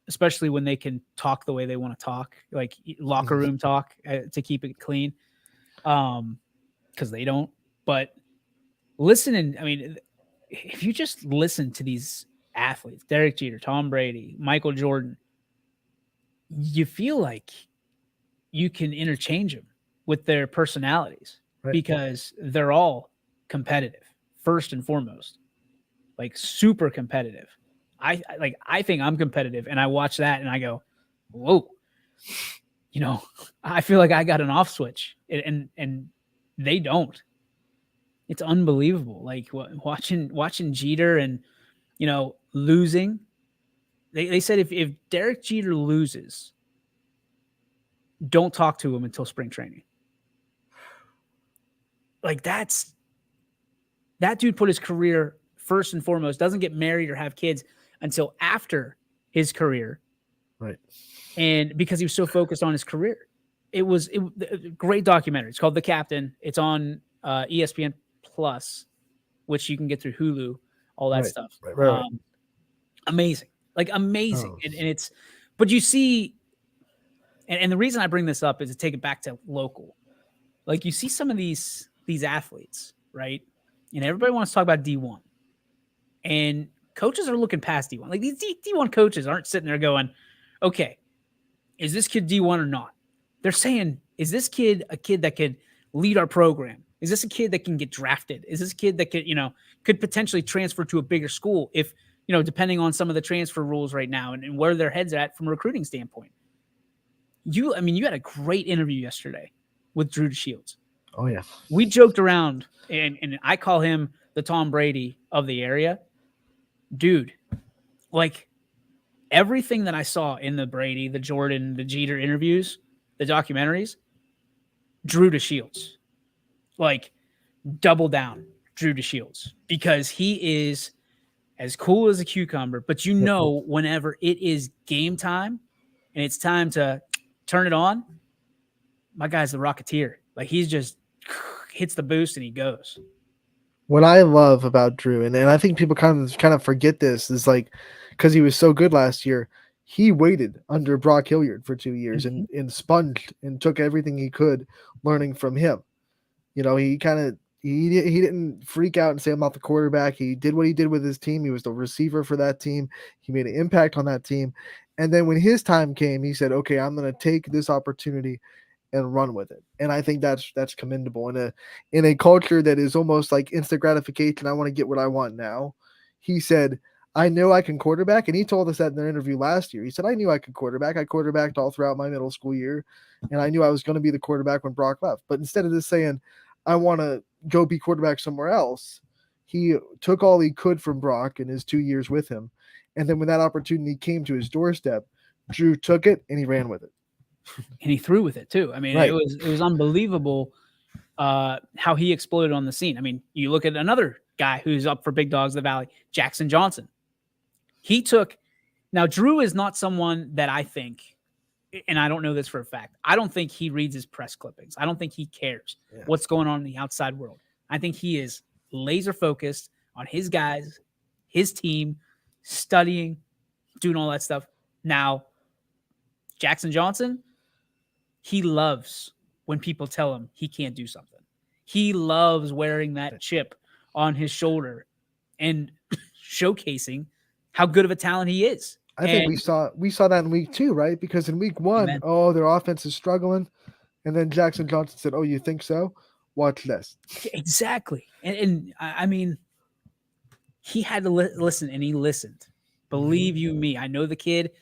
especially when they can talk the way they want to talk, like locker room talk to keep it clean. Because they don't. But listening, I mean, if you just listen to these athletes, Derek Jeter, Tom Brady, Michael Jordan, you feel like you can interchange them with their personalities, right? Because they're all competitive, first and foremost, like super competitive. I think I'm competitive, and I watch that and I go, whoa, I feel like I got an off switch, and they don't. It's unbelievable. Like watching Jeter and, losing. They said if Derek Jeter loses, don't talk to him until spring training. Like that dude put his career first and foremost, doesn't get married or have kids until after his career. Right. And because he was so focused on his career. It was a great documentary. It's called The Captain. It's on ESPN Plus, which you can get through Hulu, all that stuff. Right. Amazing. Like amazing. Oh. And it's, but you see, and the reason I bring this up is to take it back to local. Like you see some of these athletes, right? And everybody wants to talk about D1. And coaches are looking past D1. Like these D1 coaches aren't sitting there going, okay, is this kid D1 or not? They're saying, is this kid a kid that could lead our program? Is this a kid that can get drafted? Is this a kid that could potentially transfer to a bigger school if, depending on some of the transfer rules right now and where their heads are at from a recruiting standpoint? You had a great interview yesterday with Drew Shields. Oh, yeah. We joked around, and I call him the Tom Brady of the area. Dude, like everything that I saw in the Brady, the Jordan, the Jeter interviews, the documentaries, Drew to Shields. Like double down Drew to Shields, because he is as cool as a cucumber, but whenever it is game time and it's time to turn it on, my guy's the Rocketeer. Like he's just hits the boost and he goes. What I love about Drew, and I think people kind of forget this, is like, because he was so good last year, he waited under Brock Hilliard for 2 years and sponged and took everything he could learning from him. He He didn't freak out and say I'm not the quarterback. He did what he did with his team. He was the receiver for that team. He made an impact on that team. And then when his time came, he said, "Okay, I'm going to take this opportunity and run with it." And I think that's commendable in a culture that is almost like instant gratification. I want to get what I want now. He said, "I know I can quarterback," and he told us that in their interview last year. He said, "I knew I could quarterback. I quarterbacked all throughout my middle school year, and I knew I was going to be the quarterback when Brock left." But instead of just saying, "I want to go be quarterback somewhere else," he took all he could from Brock in his 2 years with him. And then when that opportunity came to his doorstep, Drew took it and he ran with it. And he threw with it too. I mean, Right. it was unbelievable how he exploded on the scene. I mean, you look at another guy who's up for Big Dogs of the Valley, Jackson Johnson. He took – now, Drew is not someone that I think – and I don't know this for a fact. I don't think he reads his press clippings. I don't think he cares what's going on in the outside world. I think he is laser focused on his guys, his team, studying, doing all that stuff. Now, Jackson Johnson, he loves when people tell him he can't do something. He loves wearing that chip on his shoulder and showcasing how good of a talent he is. I think we saw that in week 2, right? Because in week 1, their offense is struggling. And then Jackson Johnson said, "Oh, you think so? Watch this." Exactly. And I mean, he had to listen, and he listened. Believe you me, I know the kid.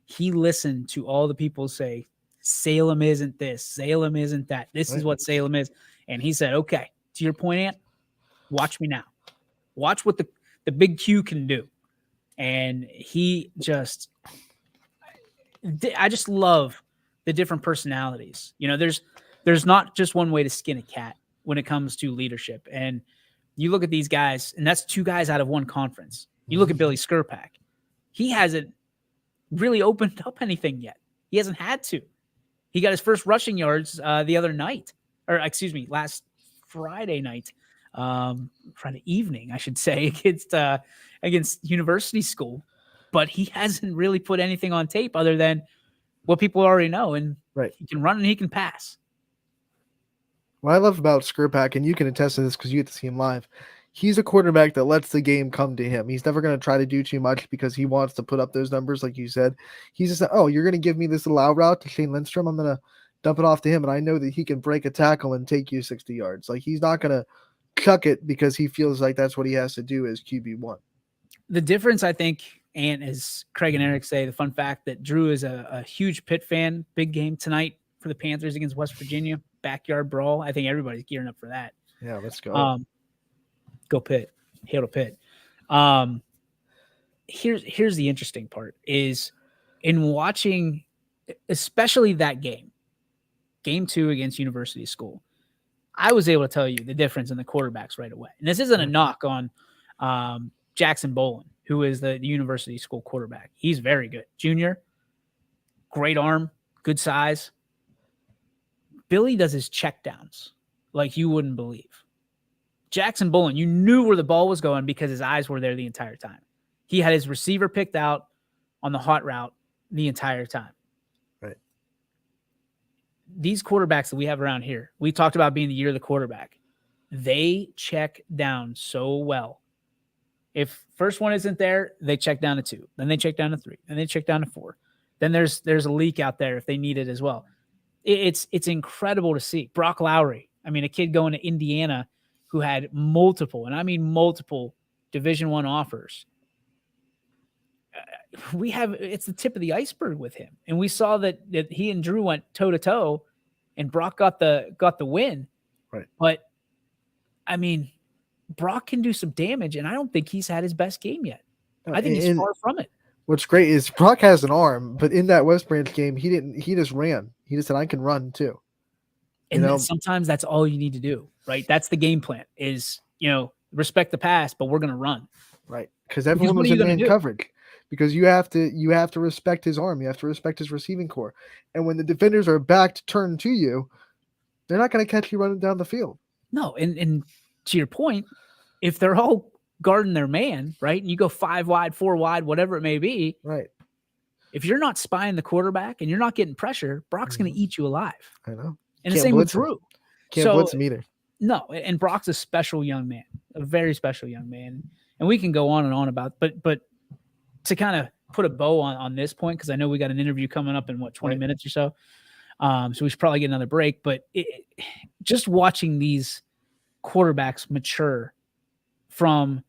He listened to all the people say, Salem isn't this, Salem isn't that. This is what Salem is. And he said, "Okay, to your point, Ant, watch me now. Watch what the big Q can do." And he just, I just love the different personalities. You know, there's not just one way to skin a cat when it comes to leadership. And you look at these guys, and that's 2 guys out of 1 conference. You look at Billy Skirpak. He hasn't really opened up anything yet. He hasn't had to. He got his first rushing yards the other night, or excuse me, last Friday night, Friday evening, I should say, against University School. But he hasn't really put anything on tape other than what people already know. And he can run and he can pass. What I love about Skirpak, and you can attest to this because you get to see him live, he's a quarterback that lets the game come to him. He's never going to try to do too much because he wants to put up those numbers, like you said. He's just, "Oh, you're going to give me this little out route to Shane Lindstrom. I'm going to dump it off to him, and I know that he can break a tackle and take you 60 yards. Like, he's not going to chuck it because he feels like that's what he has to do as QB1. The difference, I think, and as Craig and Eric say, the fun fact that Drew is a huge Pitt fan. Big game tonight for the Panthers against West Virginia. Backyard brawl. I think everybody's gearing up for that. Yeah, let's go. Go Pitt. Hail to Pitt. Here's the interesting part is in watching, especially that game 2 against University School, I was able to tell you the difference in the quarterbacks right away. And this isn't a knock on Jackson Bolin, who is the University School quarterback. He's very good. Junior, great arm, good size. Billy does his checkdowns like you wouldn't believe. Jackson Bolin, you knew where the ball was going because his eyes were there the entire time. He had his receiver picked out on the hot route the entire time. Right. These quarterbacks that we have around here, we talked about being the year of the quarterback. They check down so well. If first one isn't there, they check down to 2. Then they check down to 3. Then they check down to 4. Then there's a leak out there if they need it as well. It's incredible to see. Brock Lowry, I mean, a kid going to Indiana who had multiple, and I mean multiple, Division I offers. It's the tip of the iceberg with him. And we saw that he and Drew went toe to toe and Brock got the win. Right. But I mean, Brock can do some damage, and I don't think he's had his best game yet. I think he's far from it. What's great is Brock has an arm, but in that West Branch game, he just ran. He just said, "I can run too." And sometimes that's all you need to do, right? That's the game plan is, respect the pass, but we're going to run. Right. Because everyone was in man coverage. Because you have to respect his arm. You have to respect his receiving core. And when the defenders are back to turn to you, they're not going to catch you running down the field. No. And to your point, if they're all guarding their man, right, and you go 5 wide, 4 wide, whatever it may be, right. If you're not spying the quarterback and you're not getting pressure, Brock's going to eat you alive. I know. And the same with Drew. Can't blitz him either. No, and Brock's a special young man, a very special young man. And we can go on and on about, but to kind of put a bow on this point, because I know we got an interview coming up in 20 minutes or so. So we should probably get another break. But just watching these quarterbacks mature from,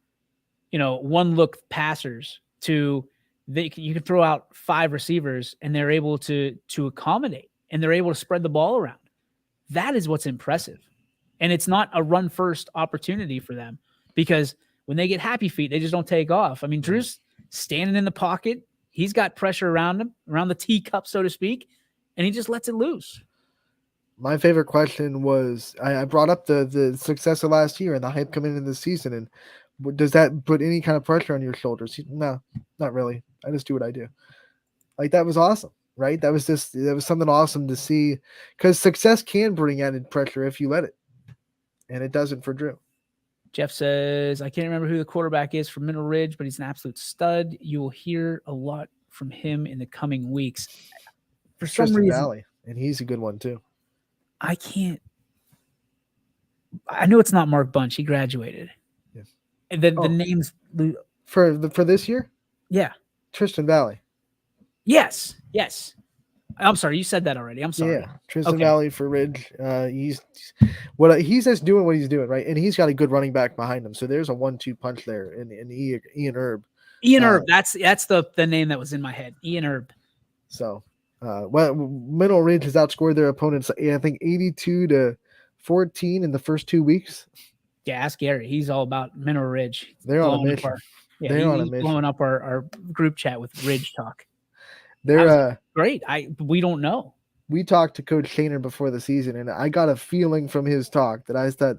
one look passers to you can throw out 5 receivers and they're able to accommodate and they're able to spread the ball around. That is what's impressive. And it's not a run first opportunity for them, because when they get happy feet, they just don't take off. I mean, Drew's standing in the pocket. He's got pressure around him, around the teacup, so to speak, and he just lets it loose. My favorite question was, I brought up the success of last year and the hype coming into the season. And does that put any kind of pressure on your shoulders? No, not really. I just do what I do. Like, that was awesome, right? That was something awesome to see, because success can bring added pressure if you let it. And it doesn't for Drew. Jeff says, I can't remember who the quarterback is for Middle Ridge, but he's an absolute stud. You will hear a lot from him in the coming weeks. For some Tristan reason, Valley, and he's a good one too. I know it's not Mark Bunch. He graduated. Yes. And then the names for this year? Yeah. Tristan Valley. Yes. I'm sorry, you said that already. I'm sorry. Yeah, Tristan Valley for Ridge. He's just doing what he's doing, right? And he's got a good running back behind him. So there's a 1-2 punch there in Ian Erb. Ian Erb. That's the name that was in my head. Ian Erb. So, Middle Ridge has outscored their opponents, I think, 82-14 in the first 2 weeks. Yeah, ask Gary. He's all about Mineral Ridge. They're on a mission. They're on a mission. Blowing up our group chat with Ridge talk. They're great. We don't know. We talked to Coach Shaner before the season, and I got a feeling from his talk that I thought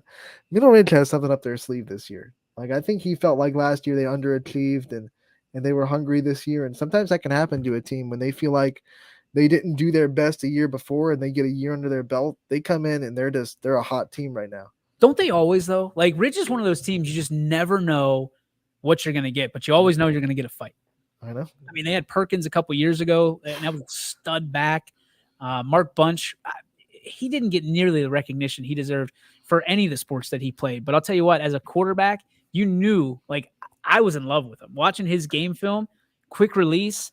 Middle Ridge has something up their sleeve this year. Like, I think he felt like last year they underachieved and they were hungry this year. And sometimes that can happen to a team when they feel like they didn't do their best a year before and they get a year under their belt. They come in and they're a hot team right now. Don't they always, though? Like, Ridge is one of those teams you just never know what you're going to get, but you always know you're going to get a fight. I know. I mean, they had Perkins a couple years ago, and that was a stud back. Mark Bunch, he didn't get nearly the recognition he deserved for any of the sports that he played. But I'll tell you what, as a quarterback, you knew, like, I was in love with him. Watching his game film, quick release,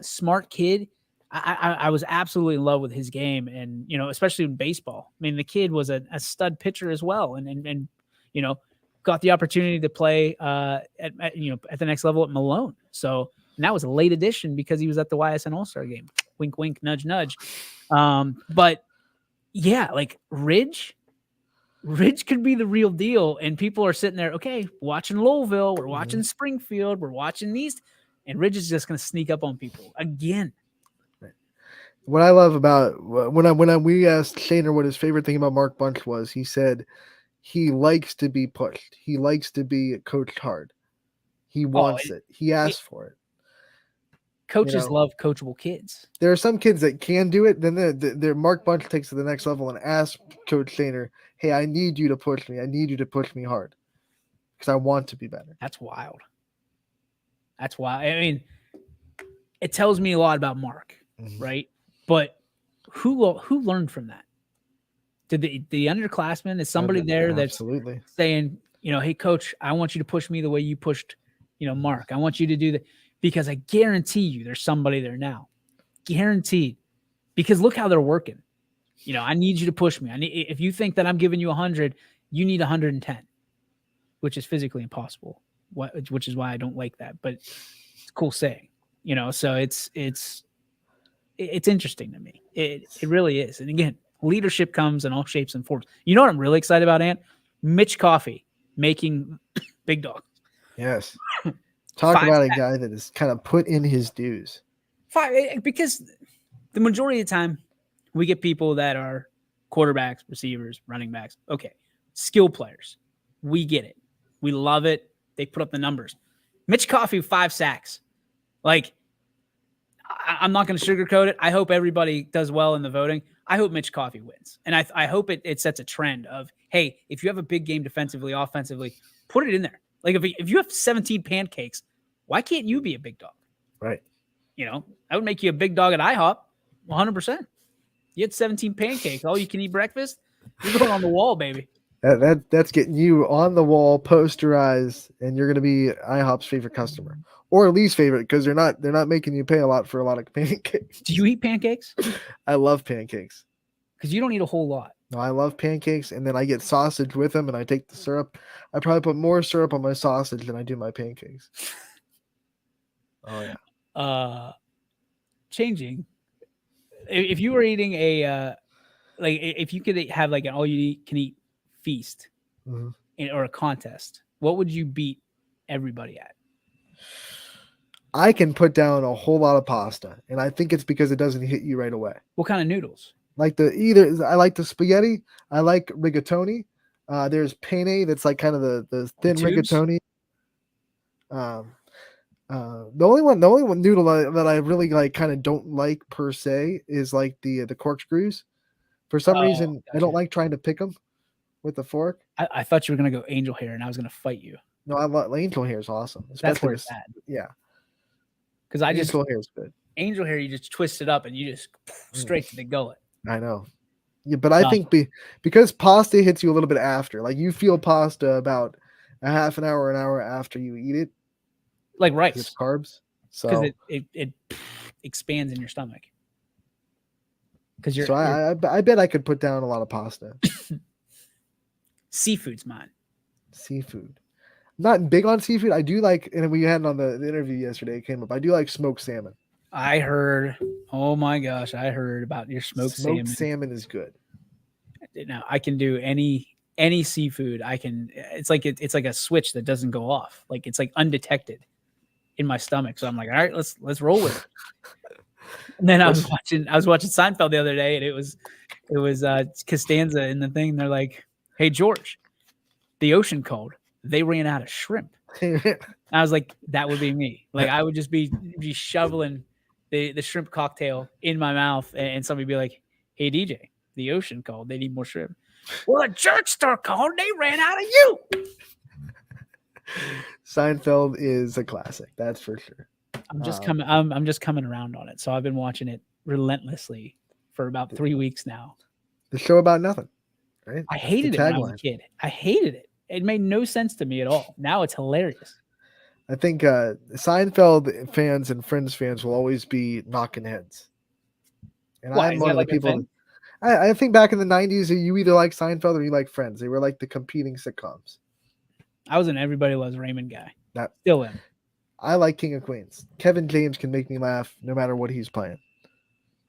smart kid. I was absolutely in love with his game, and, especially in baseball. I mean, the kid was a stud pitcher as well, and got the opportunity to play at the next level at Malone. So, and that was a late addition because he was at the YSN All-Star game. Wink, wink, nudge, nudge. But yeah, like Ridge could be the real deal. And people are sitting there, okay, watching Lowellville, we're watching Springfield, we're watching these, and Ridge is just going to sneak up on people again. What I love about we asked Shaner what his favorite thing about Mark Bunch was, he said he likes to be pushed. He likes to be coached hard. He wants it. He asks for it. Coaches love coachable kids. There are some kids that can do it. Then the Mark Bunch takes it to the next level and asks Coach Shaner, hey, I need you to push me. I need you to push me hard because I want to be better. That's wild. I mean, it tells me a lot about Mark, right? But who learned from that? Did the underclassmen, is somebody there that's absolutely saying, hey, coach, I want you to push me the way you pushed, Mark. I want you to do that, because I guarantee you there's somebody there now. Guaranteed. Because look how they're working. I need you to push me. If you think that I'm giving you 100, you need 110, which is physically impossible, which is why I don't like that. But it's a cool saying, so it's interesting to me. It really is. And again, leadership comes in all shapes and forms. You know what I'm really excited about, Ant? Mitch Coffey making Big Dog. Yes. Talk about a guy that is kind of put in his dues. Because the majority of the time, we get people that are quarterbacks, receivers, running backs. Okay. Skill players. We get it. We love it. They put up the numbers. Mitch Coffey, 5 sacks. Like, I'm not going to sugarcoat it. I hope everybody does well in the voting. I hope Mitch Coffey wins. And I hope it sets a trend of, hey, if you have a big game defensively, offensively, put it in there. Like, if you have 17 pancakes, why can't you be a big dog? Right. That would make you a big dog at IHOP, 100%. You had 17 pancakes, all you can eat breakfast. You're going on the wall, baby. That's getting you on the wall, posterized, and you're going to be IHOP's favorite customer, or least favorite, because they're not making you pay a lot for a lot of pancakes. Do you eat pancakes? I love pancakes. Because you don't eat a whole lot. No, I love pancakes, and then I get sausage with them, and I take the syrup. I probably put more syrup on my sausage than I do my pancakes. Oh yeah. Changing. If you were eating if you could have like an all-you-can-eat feast or a contest, what would you beat everybody at? I can put down a whole lot of pasta, and I think it's because it doesn't hit you right away. What kind of noodles? Like I like the spaghetti. I like rigatoni. There's penne that's like kind of the thin rigatoni. The only one noodle that I really like kind of don't like per se is like the corkscrews. For some reason, gotcha. I don't like trying to pick them with the fork. I thought you were gonna go angel hair, and I was gonna fight you. No, I love angel hair is awesome. That's where it's at. Yeah, because angel hair is good. Angel hair, you just twist it up and you just straight to the gullet. I know. Yeah, but I think because pasta hits you a little bit after, like you feel pasta about a half an hour after you eat it, like rice, it's carbs. So because it expands in your stomach. Because I bet I could put down a lot of pasta. Seafood's mine. Seafood. Not big on seafood. I do like, and we had it on the interview yesterday. It came up. I do like smoked salmon. I heard. Oh my gosh, I heard about your smoked salmon. Smoked salmon is good. Now I can do any seafood. I can. It's like a switch that doesn't go off. Like it's like undetected in my stomach. So I'm like, all right, let's roll with it. And then I was watching Seinfeld the other day, and it was Costanza in the thing. They're like, "Hey George, the ocean called. They ran out of shrimp." I was like, that would be me. Like I would just be shoveling the shrimp cocktail in my mouth, and somebody be like, "Hey DJ, the ocean called. They need more shrimp." Well, a jerk star called. They ran out of you. Seinfeld is a classic, that's for sure. I'm just coming around on it. So I've been watching it relentlessly for about 3 weeks now. The show about nothing, right? I hated it when I was a kid. I hated it. It made no sense to me at all. Now it's hilarious. I think Seinfeld fans and Friends fans will always be knocking heads. And Why? I'm one of the people. I think back in the 90s, you either like Seinfeld or you like Friends. They were like the competing sitcoms. I was an Everybody Loves Raymond guy. Still am. I like King of Queens. Kevin James can make me laugh no matter what he's playing.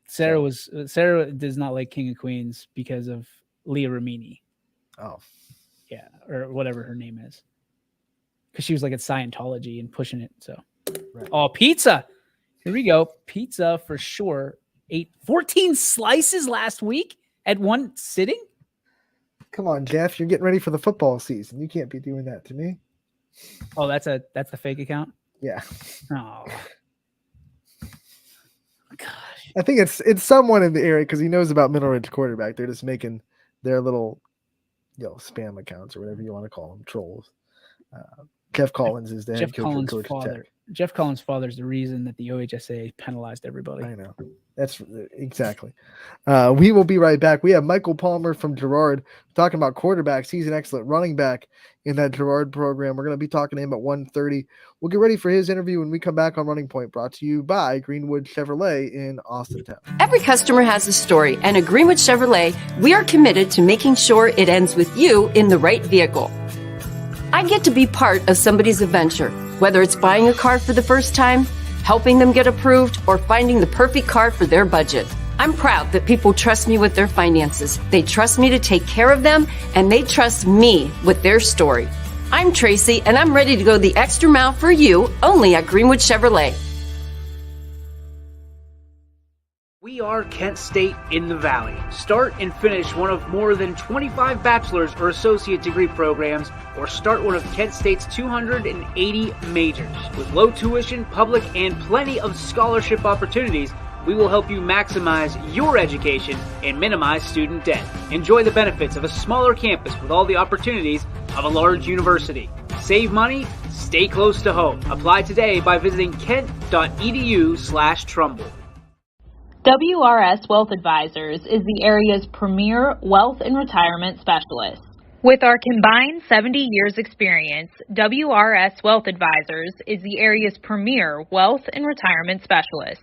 Sarah does not like King of Queens because of Leah Remini. Oh. Yeah, or whatever her name is. Because she was like at Scientology and pushing it. So, right. Oh, pizza. Here we go. Pizza for sure. Ate 14 slices last week at one sitting. Come on, Jeff. You're getting ready for the football season. You can't be doing that to me. Oh, that's the fake account? Yeah. Oh. Gosh. I think it's someone in the area because he knows about Middle Ridge quarterback. They're just making their little spam accounts or whatever you want to call them, trolls. Jeff Collins is the head coach of Georgia Tech. Jeff Collins' father is the reason that the OHSA penalized everybody. I know. That's exactly. We will be right back. We have Michael Palmer from Girard talking about quarterbacks. He's an excellent running back in that Girard program. We're going to be talking to him at 1:30. We'll get ready for his interview when we come back on Running Point, brought to you by Greenwood Chevrolet in Austintown. Every customer has a story, and at Greenwood Chevrolet, we are committed to making sure it ends with you in the right vehicle. I get to be part of somebody's adventure, whether it's buying a car for the first time, helping them get approved, or finding the perfect car for their budget. I'm proud that people trust me with their finances. They trust me to take care of them, and they trust me with their story. I'm Tracy, and I'm ready to go the extra mile for you, only at Greenwood Chevrolet. We are Kent State in the Valley. Start and finish one of more than 25 bachelor's or associate degree programs, or start one of Kent State's 280 majors. With low tuition, public, and plenty of scholarship opportunities, we will help you maximize your education and minimize student debt. Enjoy the benefits of a smaller campus with all the opportunities of a large university. Save money, stay close to home. Apply today by visiting kent.edu/Trumbull. WRS Wealth Advisors is the area's premier wealth and retirement specialist. With our combined 70 years experience, WRS Wealth Advisors is the area's premier wealth and retirement specialist.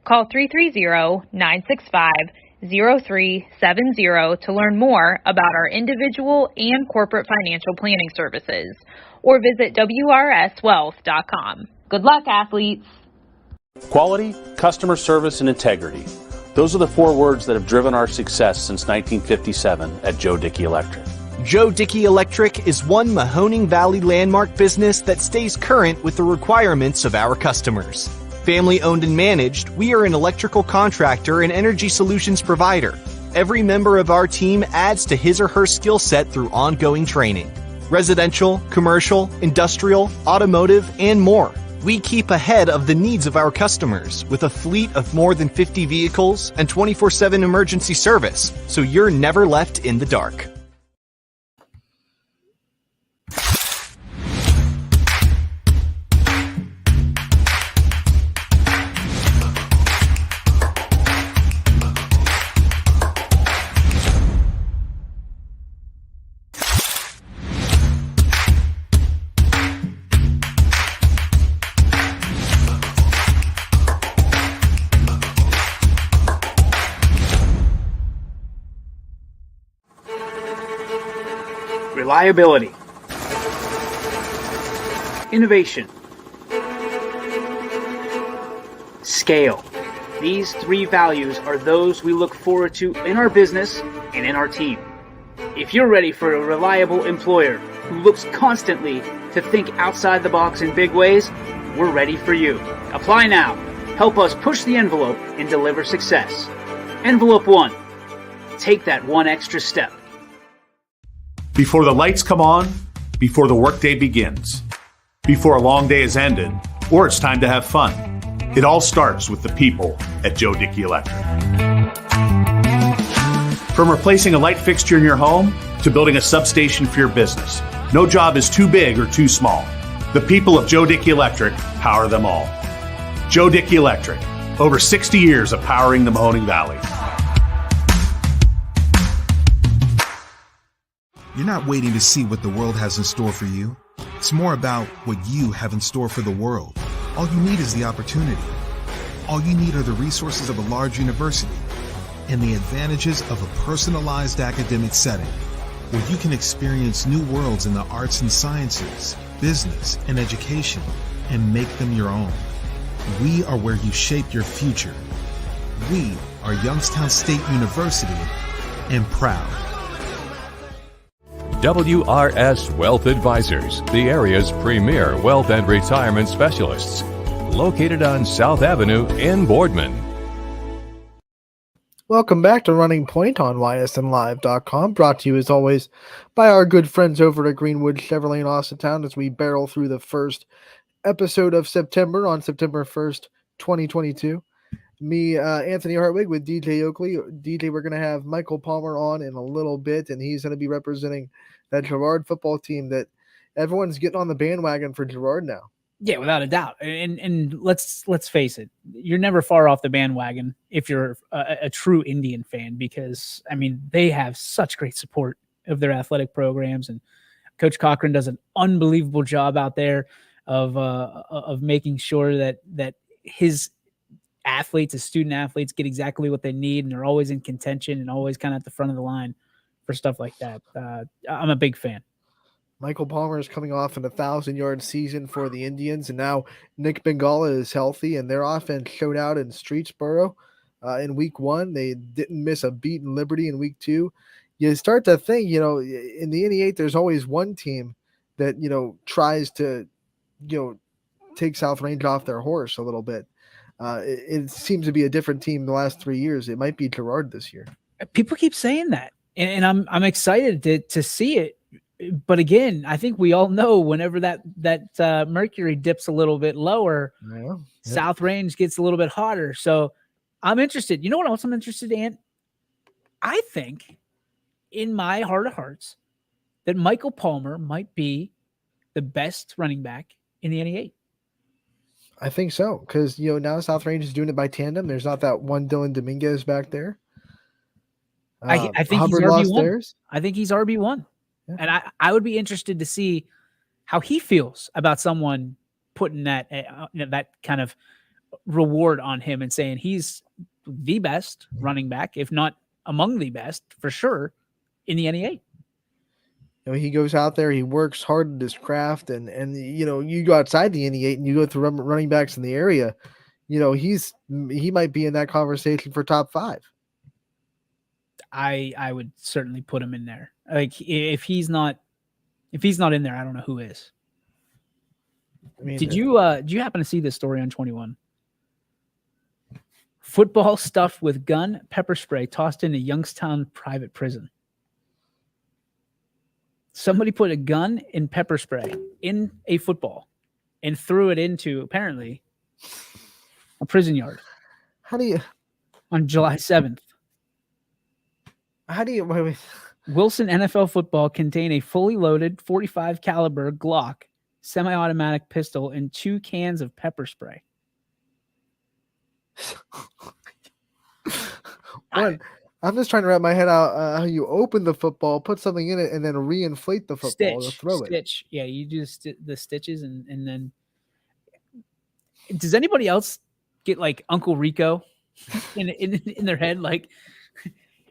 Call 330-965-0370 to learn more about our individual and corporate financial planning services, or visit wrswealth.com. Good luck, athletes. Quality, customer service, and integrity. Those are the 4 words that have driven our success since 1957 at Joe Dickey Electric. Joe Dickey Electric is one Mahoning Valley landmark business that stays current with the requirements of our customers. Family owned and managed, we are an electrical contractor and energy solutions provider. Every member of our team adds to his or her skill set through ongoing training. Residential, commercial, industrial, automotive, and more. We keep ahead of the needs of our customers with a fleet of more than 50 vehicles and 24/7 emergency service, so you're never left in the dark. Reliability, innovation, scale. These 3 values are those we look forward to in our business and in our team. If you're ready for a reliable employer who looks constantly to think outside the box in big ways, we're ready for you. Apply now. Help us push the envelope and deliver success. Envelope 1. Take that one extra step. Before the lights come on, before the workday begins, before a long day is ended, or it's time to have fun. It all starts with the people at Joe Dickey Electric. From replacing a light fixture in your home to building a substation for your business, no job is too big or too small. The people of Joe Dickey Electric power them all. Joe Dickey Electric, over 60 years of powering the Mahoning Valley. You're not waiting to see what the world has in store for you. It's more about what you have in store for the world. All you need is the opportunity. All you need are the resources of a large university and the advantages of a personalized academic setting where you can experience new worlds in the arts and sciences, business, and education and make them your own. We are where you shape your future. We are Youngstown State University and proud. WRS Wealth Advisors, the area's premier wealth and retirement specialists. Located on South Avenue in Boardman. Welcome back to Running Point on ysnlive.com, brought to you as always by our good friends over at Greenwood Chevrolet in Austintown as we barrel through the first episode of September on September 1st, 2022. Me, Anthony Hartwig with DJ Oakley. DJ, we're going to have Michael Palmer on in a little bit, and he's going to be representing that Girard football team that everyone's getting on the bandwagon for Girard now. Yeah, without a doubt. And let's face it, you're never far off the bandwagon if you're a true Indian fan, because, I mean, they have such great support of their athletic programs, and Coach Cochran does an unbelievable job out there of making sure that his athletes, his student athletes, get exactly what they need, and they're always in contention and always kind of at the front of the line for stuff like that. I'm a big fan. Michael Palmer is coming off an 1,000-yard season for the Indians, and now Nick Bengala is healthy, and their offense showed out in Streetsboro in week 1. They didn't miss a beat in Liberty in week 2. You start to think, in the NE8, there's always one team that, tries to, take South Range off their horse a little bit. It seems to be a different team the last 3 years. It might be Girard this year. People keep saying that, and I'm excited to see it. But again, I think we all know whenever that mercury dips a little bit lower, South Range gets a little bit hotter. So I'm interested. You know what else I'm interested in? I think, in my heart of hearts, that Michael Palmer might be the best running back in the NE8. I think so, because now South Range is doing it by tandem. There's not that one Dylan Dominguez back there. I think Hubbard he's lost RB1. theirs. I think he's RB1. Yeah. And I would be interested to see how he feels about someone putting that that kind of reward on him and saying he's the best running back, if not among the best for sure, in the NE8. He goes out there, he works hard at his craft, and you go outside the NE8 and you go through running backs in the area. He might be in that conversation for top 5. I would certainly put him in there. Like if he's not in there, I don't know who is. I mean, did you happen to see this story on 21? Football stuffed with gun, pepper spray tossed into Youngstown private prison. Somebody put a gun and pepper spray in a football and threw it into, apparently, a prison yard. How do you... On July 7th. How do you... Wait. Wilson NFL football contained a fully loaded 45 caliber Glock semi-automatic pistol and 2 cans of pepper spray. I'm just trying to wrap my head out how you open the football, put something in it, and then reinflate the football to throw it. Yeah, you do the stitches, and then. Does anybody else get like Uncle Rico in their head? Like,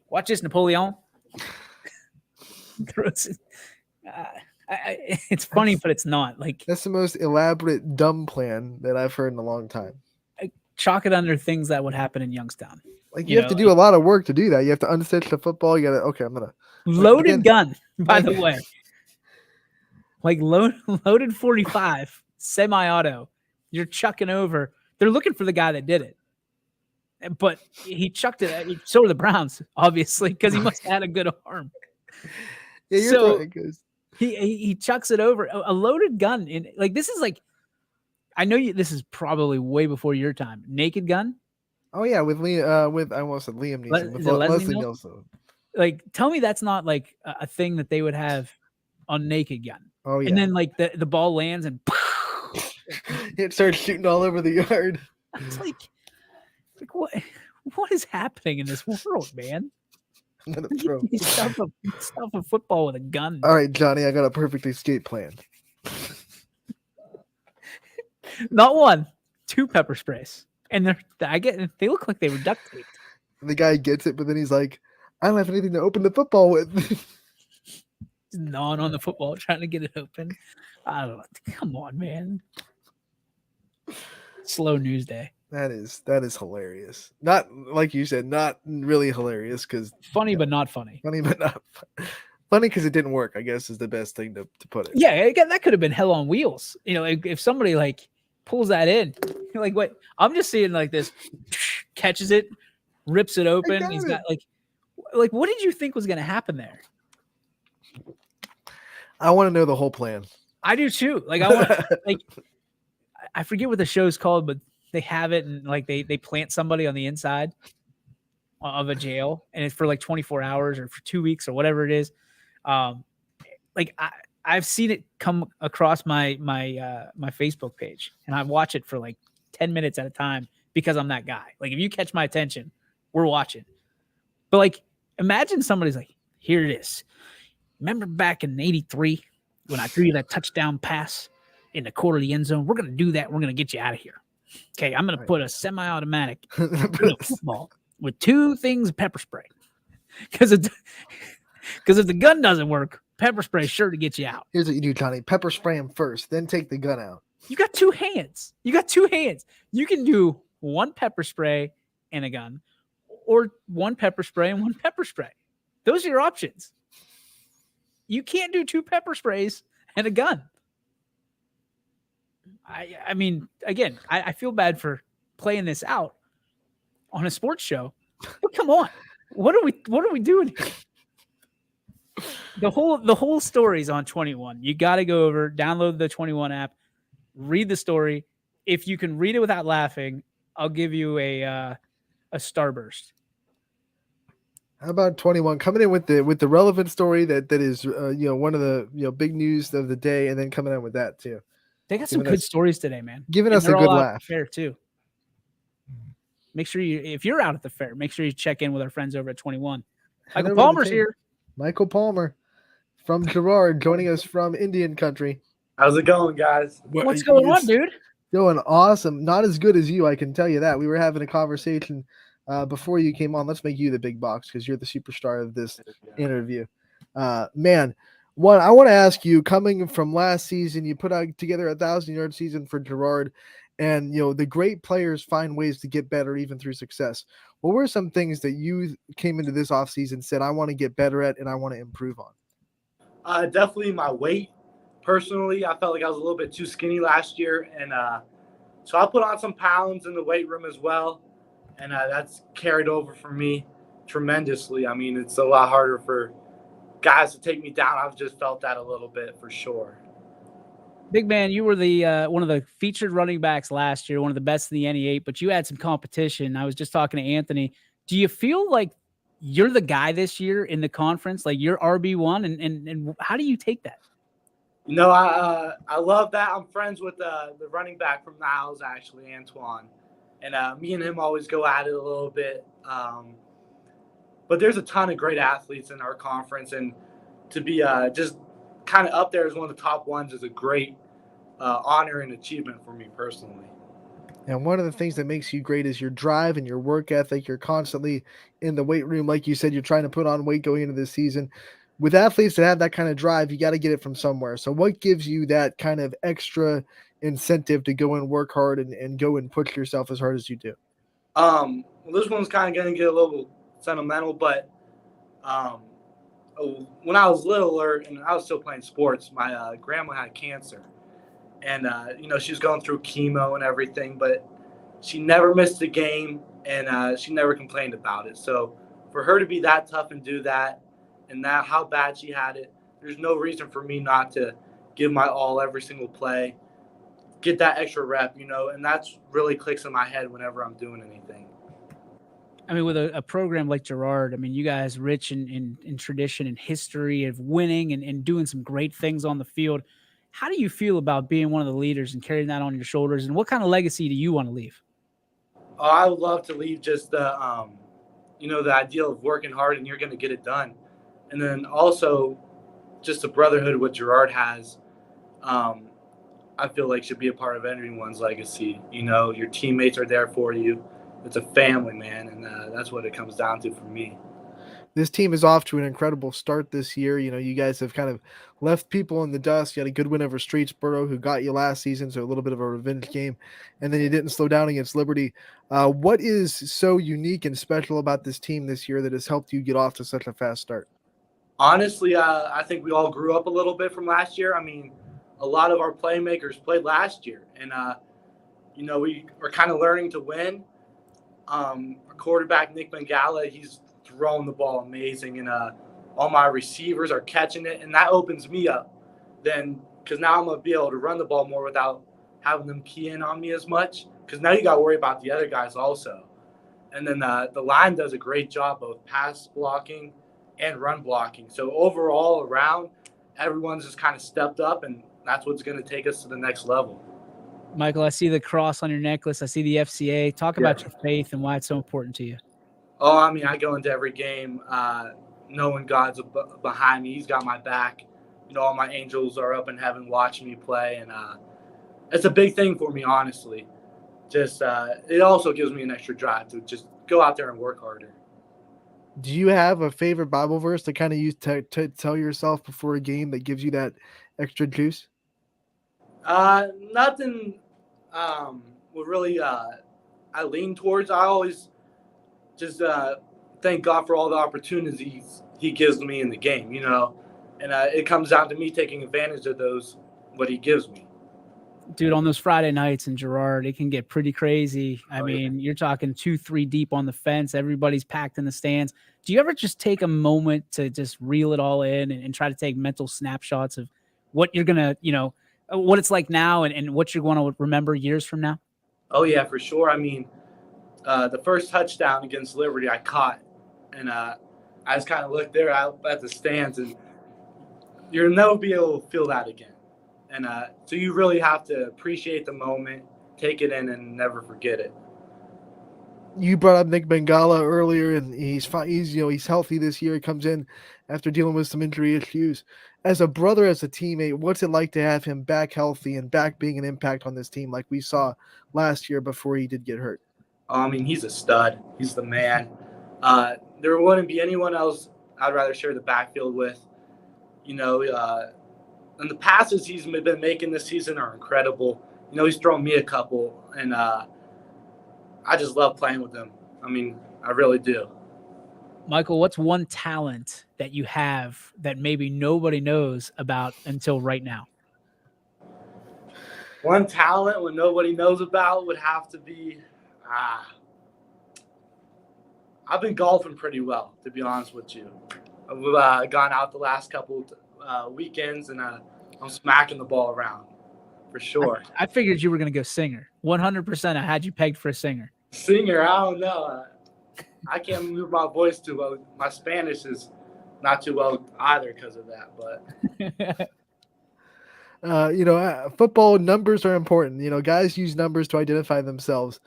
watch this, Napoleon. It's funny, but it's not. Like, that's the most elaborate dumb plan that I've heard in a long time. I chalk it under things that would happen in Youngstown. Like you have to do a lot of work to do that. You have to unstitch the football. You got to I'm gonna loaded gun. By the way, like loaded 45 semi-auto. You're chucking over. They're looking for the guy that did it, but he chucked it. So were the Browns, obviously, because he must have had a good arm. Yeah, you're so right, he chucks it over a loaded gun. In like this is like, I know this is probably way before your time. Naked Gun. Oh yeah, with I almost said Liam Neeson, with Leslie Nielsen. Like, tell me that's not like a thing that they would have on Naked Gun. Oh yeah, and then like the ball lands and it starts shooting all over the yard. It's like what is happening in this world, man? I'm gonna throw stuff a football with a gun. All right, Johnny, I got a perfect escape plan. Not 1, 2 pepper sprays. And they look like they were duct taped. The guy gets it, but then he's like, I don't have anything to open the football with. He's gnawing on the football, trying to get it open. I don't know. Come on, man. Slow news day. That is hilarious. Not like you said, not really hilarious because funny, but not funny. Funny, but not funny because it didn't work. I guess is the best thing to put it. Yeah, again, that could have been hell on wheels. Like if somebody like pulls that in, you're like, what? I'm just seeing like this, catches it, rips it open. He's got like what did you think was going to happen there? I want to know the whole plan. I do too. Like I want like I forget what the show's called, but they have it and like they plant somebody on the inside of a jail and it's for like 24 hours or for 2 weeks or whatever it is. Like I've seen it come across my Facebook page and I watch it for like 10 minutes at a time because I'm that guy. Like if you catch my attention, we're watching. But like imagine somebody's like, here it is. Remember back in 83 when I threw you that touchdown pass in the corner of the end zone? We're going to do that. We're going to get you out of here. Okay, I'm going to put a semi-automatic football with 2 things of pepper spray. Because if the gun doesn't work, pepper spray is sure to get you out. Here's what you do, Johnny. Pepper spray him first, then take the gun out. You got 2 hands. You can do 1 pepper spray and a gun, or 1 pepper spray and 1 pepper spray. Those are your options. You can't do 2 pepper sprays and a gun. I mean, again, I feel bad for playing this out on a sports show, but come on, what are we doing here? The whole story's on 21. You got to go over, download the 21 app, read the story. If you can read it without laughing, I'll give you a starburst. How about 21 coming in with the relevant story that is one of the big news of the day, and then coming in with that too. They got some good stories today, man. Giving us a good laugh. Fair too. Make sure if you're out at the fair, make sure you check in with our friends over at 21. Michael Palmer's here. Michael Palmer, from Gerard, joining us from Indian country. How's it going, guys? What's going on, dude? Doing awesome. Not as good as you, I can tell you that. We were having a conversation before you came on. Let's make you the big box because you're the superstar of this interview. Man, one, I want to ask you, coming from last season, you put out together 1,000-yard season for Gerard, and the great players find ways to get better even through success. What were some things that you came into this offseason said, I want to get better at and I want to improve on? Definitely my weight. Personally, I felt like I was a little bit too skinny last year, and so I put on some pounds in the weight room as well, and that's carried over for me tremendously. I mean, it's a lot harder for guys to take me down. I've just felt that a little bit for sure. Big man, you were the one of the featured running backs last year, one of the best in the NE8, but you had some competition. I was just talking to Anthony. Do you feel like you're the guy this year in the conference, like you're RB1, and how do you take that? I love that. I'm friends with the running back from Niles, actually, Antoine. And me and him always go at it a little bit. But there's a ton of great athletes in our conference. And to be just kind of up there as one of the top ones is a great honor and achievement for me personally. And one of the things that makes you great is your drive and your work ethic. You're constantly in the weight room. Like you said, you're trying to put on weight going into this season. With athletes that have that kind of drive, you got to get it from somewhere. So what gives you that kind of extra incentive to go and work hard and go and push yourself as hard as you do? Well, this one's kind of going to get a little sentimental, but when I was littler and I was still playing sports, my grandma had cancer. And, she was going through chemo and everything, but she never missed a game, and she never complained about it. So for her to be that tough and do that, and that how bad she had it, there's no reason for me not to give my all every single play, get that extra rep, and that's really clicks in my head whenever I'm doing anything. I mean, with a program like Gerard, I mean, you guys rich in tradition and history of winning and doing some great things on the field. How do you feel about being one of the leaders and carrying that on your shoulders? And what kind of legacy do you want to leave? Oh, I would love to leave just the ideal of working hard and you're going to get it done. And then also just the brotherhood what Gerard has, I feel like should be a part of everyone's legacy. Your teammates are there for you. It's a family, man, and that's what it comes down to for me. This team is off to an incredible start this year. You guys have kind of left people in the dust. You had a good win over Streetsboro, who got you last season, so a little bit of a revenge game. And then you didn't slow down against Liberty. What is so unique and special about this team this year that has helped you get off to such a fast start? Honestly, I think we all grew up a little bit from last year. I mean, a lot of our playmakers played last year. And, we are kind of learning to win. Our quarterback, Nick Mangala, he's throwing the ball amazing. And all my receivers are catching it. And that opens me up then because now I'm going to be able to run the ball more without having them key in on me as much. Because now you got to worry about the other guys also. And then the line does a great job of pass blocking and run blocking. So overall around, everyone's just kind of stepped up, and that's what's going to take us to the next level. Michael, I see the cross on your necklace. I see the FCA. Talk about your faith and why it's so important to you. Oh, I mean, I go into every game knowing God's behind me. He's got my back. All my angels are up in heaven watching me play, and it's a big thing for me, honestly. Just it also gives me an extra drive to just go out there and work harder. Do you have a favorite Bible verse to kind of use to tell yourself before a game that gives you that extra juice? Nothing would really I lean towards. I always just thank God for all the opportunities he gives me in the game, and it comes down to me taking advantage of those, what he gives me. Dude, on those Friday nights in Gerard, it can get pretty crazy. I mean, you're talking 2-3 deep on the fence. Everybody's packed in the stands. Do you ever just take a moment to just reel it all in and try to take mental snapshots of what you're going to, what it's like now and what you're going to remember years from now? Oh, yeah, for sure. I mean, the first touchdown against Liberty I caught, and I just kind of looked there out at the stands, and you'll never be able to feel that again. And so you really have to appreciate the moment, take it in, and never forget it. You brought up Nick Bengala earlier, and he's healthy this year. He comes in after dealing with some injury issues. As a brother, as a teammate, what's it like to have him back healthy and back being an impact on this team like we saw last year before he did get hurt? I mean, he's a stud. He's the man. There wouldn't be anyone else I'd rather share the backfield with. And the passes he's been making this season are incredible. He's thrown me a couple, and I just love playing with him. I mean, I really do. Michael, what's one talent that you have that maybe nobody knows about until right now? One talent when nobody knows about would have to be I've been golfing pretty well, to be honest with you. I've gone out the last couple weekends, and I'm smacking the ball around for sure. I figured you were going to go singer. 100% I had you pegged for a singer. Singer, I don't know. I can't move my voice too well. My Spanish is not too well either because of that. But football numbers are important. Guys use numbers to identify themselves.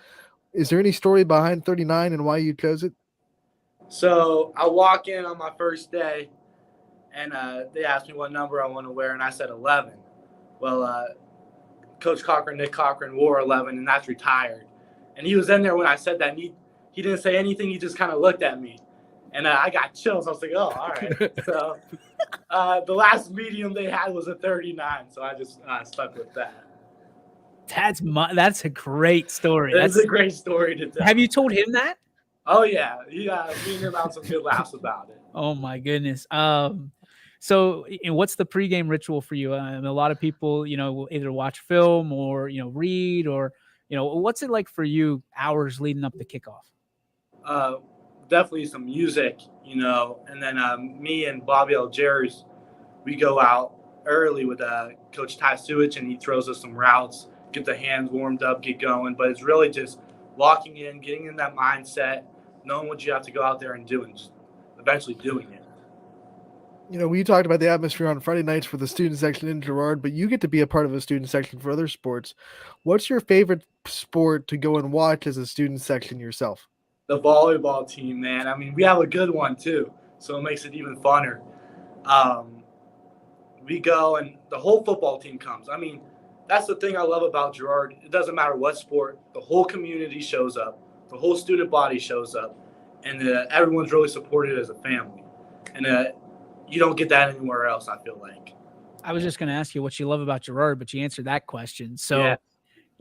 Is there any story behind 39 and why you chose it? So I walk in on my first day, and they asked me what number I want to wear, and I said 11. Well, Coach Cochran, Nick Cochran, wore 11, and that's retired. And he was in there when I said that, and he didn't say anything. He just kind of looked at me, and I got chills. I was like, oh, all right. So the last medium they had was a 39, so I just stuck with that. That's a great story. That's a great story to tell. Have you told him that? Oh, yeah. Me and him had some good laughs about it. Oh, my goodness. So what's the pregame ritual for you? A lot of people, will either watch film or, read or, what's it like for you hours leading up to kickoff? Definitely some music, and then me and Bobby Algiers, we go out early with Coach Ty Suich, and he throws us some routes, get the hands warmed up, get going. But it's really just locking in, getting in that mindset, knowing what you have to go out there and do, and just eventually doing it. We talked about the atmosphere on Friday nights for the student section in Girard, but you get to be a part of a student section for other sports. What's your favorite sport to go and watch as a student section yourself? The volleyball team, man. I mean, we have a good one too, so it makes it even funner. We go, and the whole football team comes. I mean, that's the thing I love about Girard. It doesn't matter what sport. The whole community shows up. The whole student body shows up, and everyone's really supported as a family. And you don't get that anywhere else, I feel like. I was just going to ask you what you love about Girard, but you answered that question. So yeah.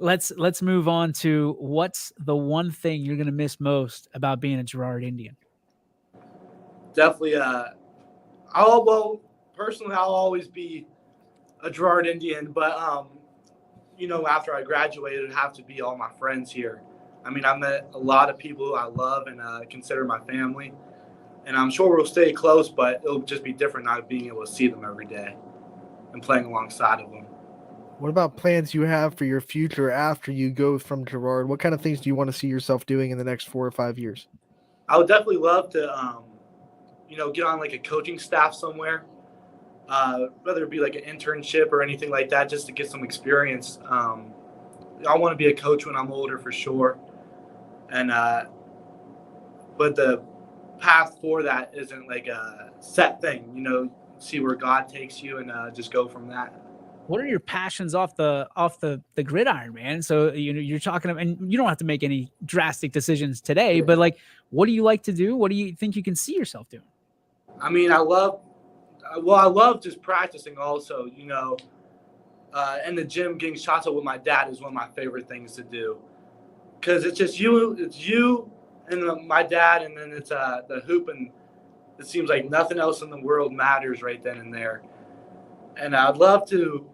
Let's move on to what's the one thing you're going to miss most about being a Girard Indian? Definitely. Personally, I'll always be a Girard Indian, but after I graduated, it'd have to be all my friends here. I mean, I met a lot of people who I love and consider my family, and I'm sure we'll stay close, but it'll just be different not being able to see them every day and playing alongside of them. What about plans you have for your future after you go from Girard? What kind of things do you want to see yourself doing in the next 4 or 5 years? I would definitely love to, get on like a coaching staff somewhere, whether it be like an internship or anything like that, just to get some experience. I want to be a coach when I'm older for sure. And, but the path for that isn't like a set thing, see where God takes you and just go from that. What are your passions off the gridiron, man? So you're talking about, and you don't have to make any drastic decisions today, but like, what do you like to do? What do you think you can see yourself doing? I mean, I love just practicing also, in the gym, getting shots up with my dad is one of my favorite things to do. Cause it's just you and my dad, and then it's the hoop, and it seems like nothing else in the world matters right then and there. And I'd love to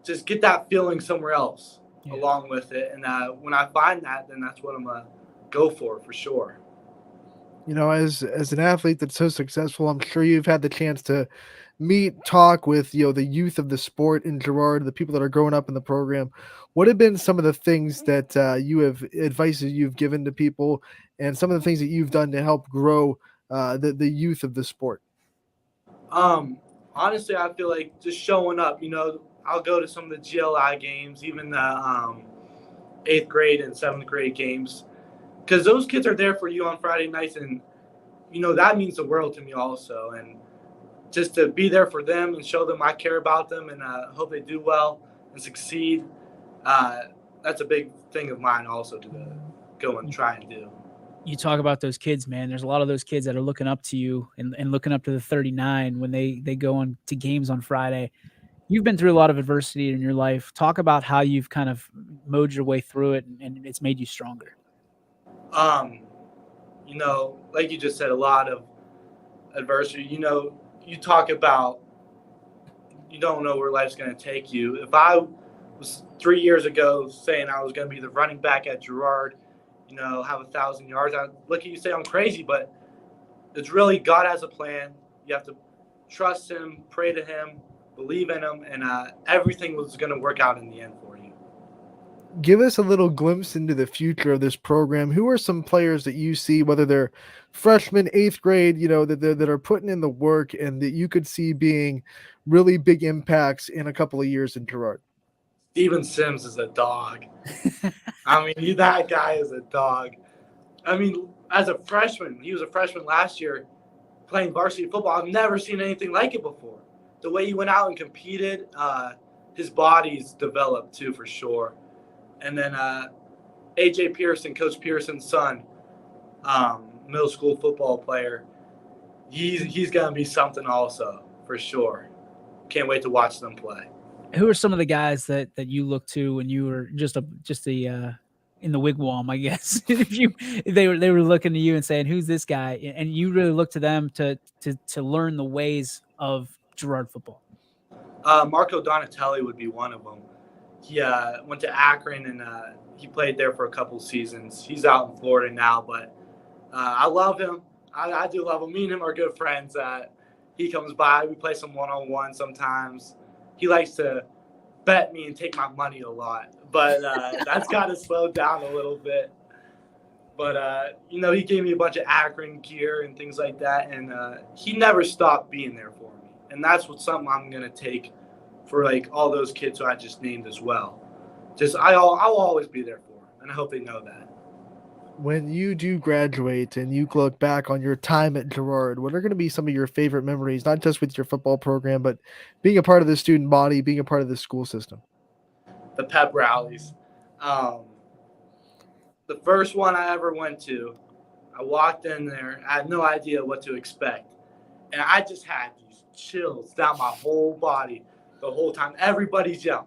just get that feeling somewhere else along with it. And when I find that, then that's what I'm going to go for sure. As an athlete that's so successful, I'm sure you've had the chance to talk with, the youth of the sport in Girard, the people that are growing up in the program. What have been some of the things that advices you've given to people and some of the things that you've done to help grow the youth of the sport? Honestly, I feel like just showing up, I'll go to some of the GLI games, even the 8th grade and 7th grade games, because those kids are there for you on Friday nights, and that means the world to me also. And just to be there for them and show them I care about them and hope they do well and succeed. That's a big thing of mine also to go and try and do. You talk about those kids, man. There's a lot of those kids that are looking up to you and looking up to the 39 when they go on to games on Friday. You've been through a lot of adversity in your life. Talk about how you've kind of mowed your way through it and it's made you stronger. Like you just said, a lot of adversity. You talk about you don't know where life's going to take you. If I was 3 years ago saying I was going to be the running back at Girard, have 1,000 yards, I'd look at you and say I'm crazy, but it's really God has a plan. You have to trust him, pray to him, believe in him, and everything was going to work out in the end for you. Give us a little glimpse into the future of this program. Who are some players that you see, whether they're freshmen, 8th grade, that are putting in the work and that you could see being really big impacts in a couple of years in Girard? Steven Sims is a dog. I mean, that guy is a dog. I mean, as a freshman, he was a freshman last year playing varsity football. I've never seen anything like it before. The way he went out and competed, his body's developed too, for sure. And then A.J. Pearson, Coach Pearson's son, middle school football player, he's going to be something also, for sure. Can't wait to watch them play. Who are some of the guys that you look to when you were just in the wigwam, I guess? They were looking to you and saying, "Who's this guy?" And you really look to them to learn the ways of Girard football. Marco Donatelli would be one of them. He went to Akron and he played there for a couple seasons. He's out in Florida now, but I love him. I do love him. Me and him are good friends. He comes by. We play some one-on-one sometimes. He likes to bet me and take my money a lot, but that's got to slow down a little bit. But, he gave me a bunch of Akron gear and things like that, and he never stopped being there for me. And that's something I'm going to take for, all those kids who I just named as well. I'll always be there for them, and I hope they know that. When you do graduate and you look back on your time at Girard, what are going to be some of your favorite memories, not just with your football program, but being a part of the student body, being a part of the school system? The pep rallies. The first one I ever went to, I walked in there. I had no idea what to expect. And I just had these chills down my whole body the whole time. Everybody's yelling.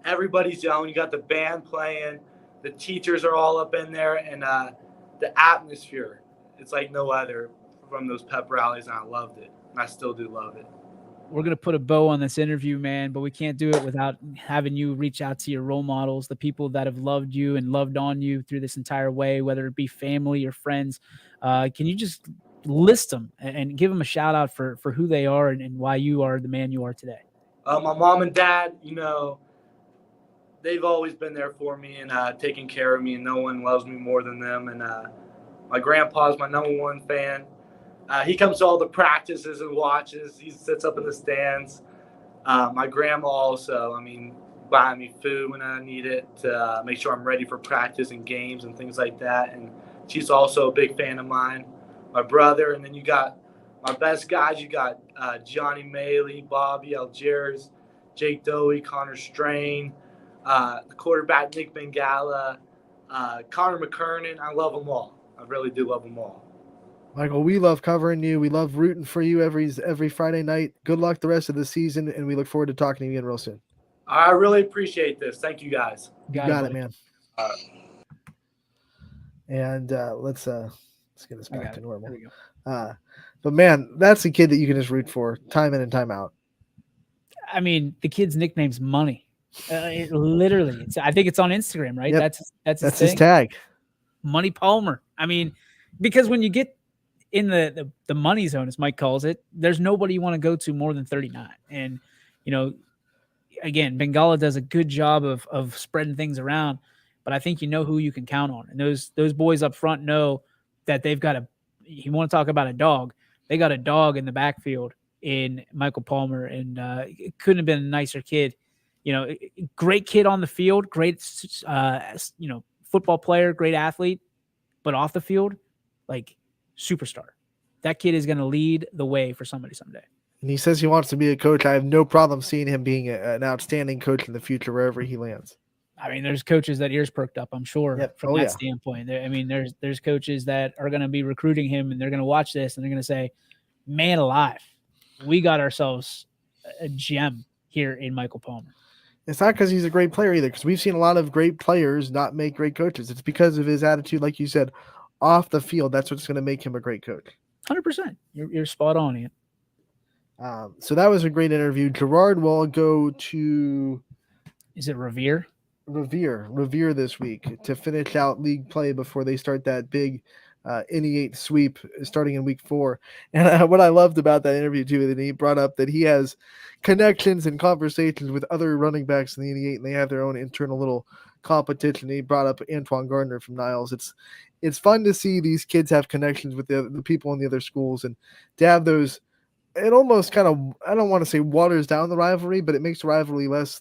You got the band playing. The teachers are all up in there, and the atmosphere, it's like no other from those pep rallies, and I loved it, and I still do love it. We're going to put a bow on this interview, man, but we can't do it without having you reach out to your role models, the people that have loved you and loved on you through this entire way, whether it be family or friends. Can you just list them and give them a shout out for who they are and why you are the man you are today? My mom and dad, they've always been there for me and taking care of me, and no one loves me more than them. And my grandpa's my number one fan. He comes to all the practices and watches. He sits up in the stands. My grandma also, buying me food when I need it to make sure I'm ready for practice and games and things like that. And she's also a big fan of mine. My brother, and then you got my best guys. You got Johnny Maley, Bobby Algiers, Jake Dowie, Connor Strain, the quarterback Nick Bengala, Connor McKernan. I love them all. I really do love them all. Michael, we love covering you. We love rooting for you every Friday night. Good luck the rest of the season, and we look forward to talking to you again real soon. I really appreciate this. Thank you, guys. You got it, man. All right. And let's get this back to normal. There we go. But man, that's a kid that you can just root for time in and time out. The kid's nickname's Money. Literally, I think it's on Instagram, right? Yep. That's his tag. Money Palmer. Because when you get in the money zone, as Mike calls it, there's nobody you want to go to more than 39. And, again, Bengala does a good job of spreading things around, but I think you know who you can count on. And those boys up front know that they've got you want to talk about a dog, they got a dog in the backfield in Michael Palmer, and it couldn't have been a nicer kid. Great kid on the field, great, football player, great athlete, but off the field, like superstar. That kid is going to lead the way for somebody someday. And he says he wants to be a coach. I have no problem seeing him being an outstanding coach in the future wherever he lands. I mean, there's coaches that ears perked up, I'm sure, from that standpoint. I mean, there's coaches that are going to be recruiting him, and they're going to watch this, and they're going to say, man alive, we got ourselves a gem here in Michael Palmer. It's not because he's a great player either, because we've seen a lot of great players not make great coaches. It's because of his attitude, like you said, off the field. That's what's going to make him a great coach. 100%. You're spot on, Ian. So that was a great interview. Gerard will go to... Is it Revere? Revere this week to finish out league play before they start that big NE8 sweep starting in week 4. And what I loved about that interview too, that he brought up that he has connections and conversations with other running backs in the NE8, and they have their own internal little competition. He brought up Antoine Gardner from Niles. It's fun to see these kids have connections with the people in the other schools, and to have those. It almost kind of, I don't want to say waters down the rivalry, but it makes the rivalry less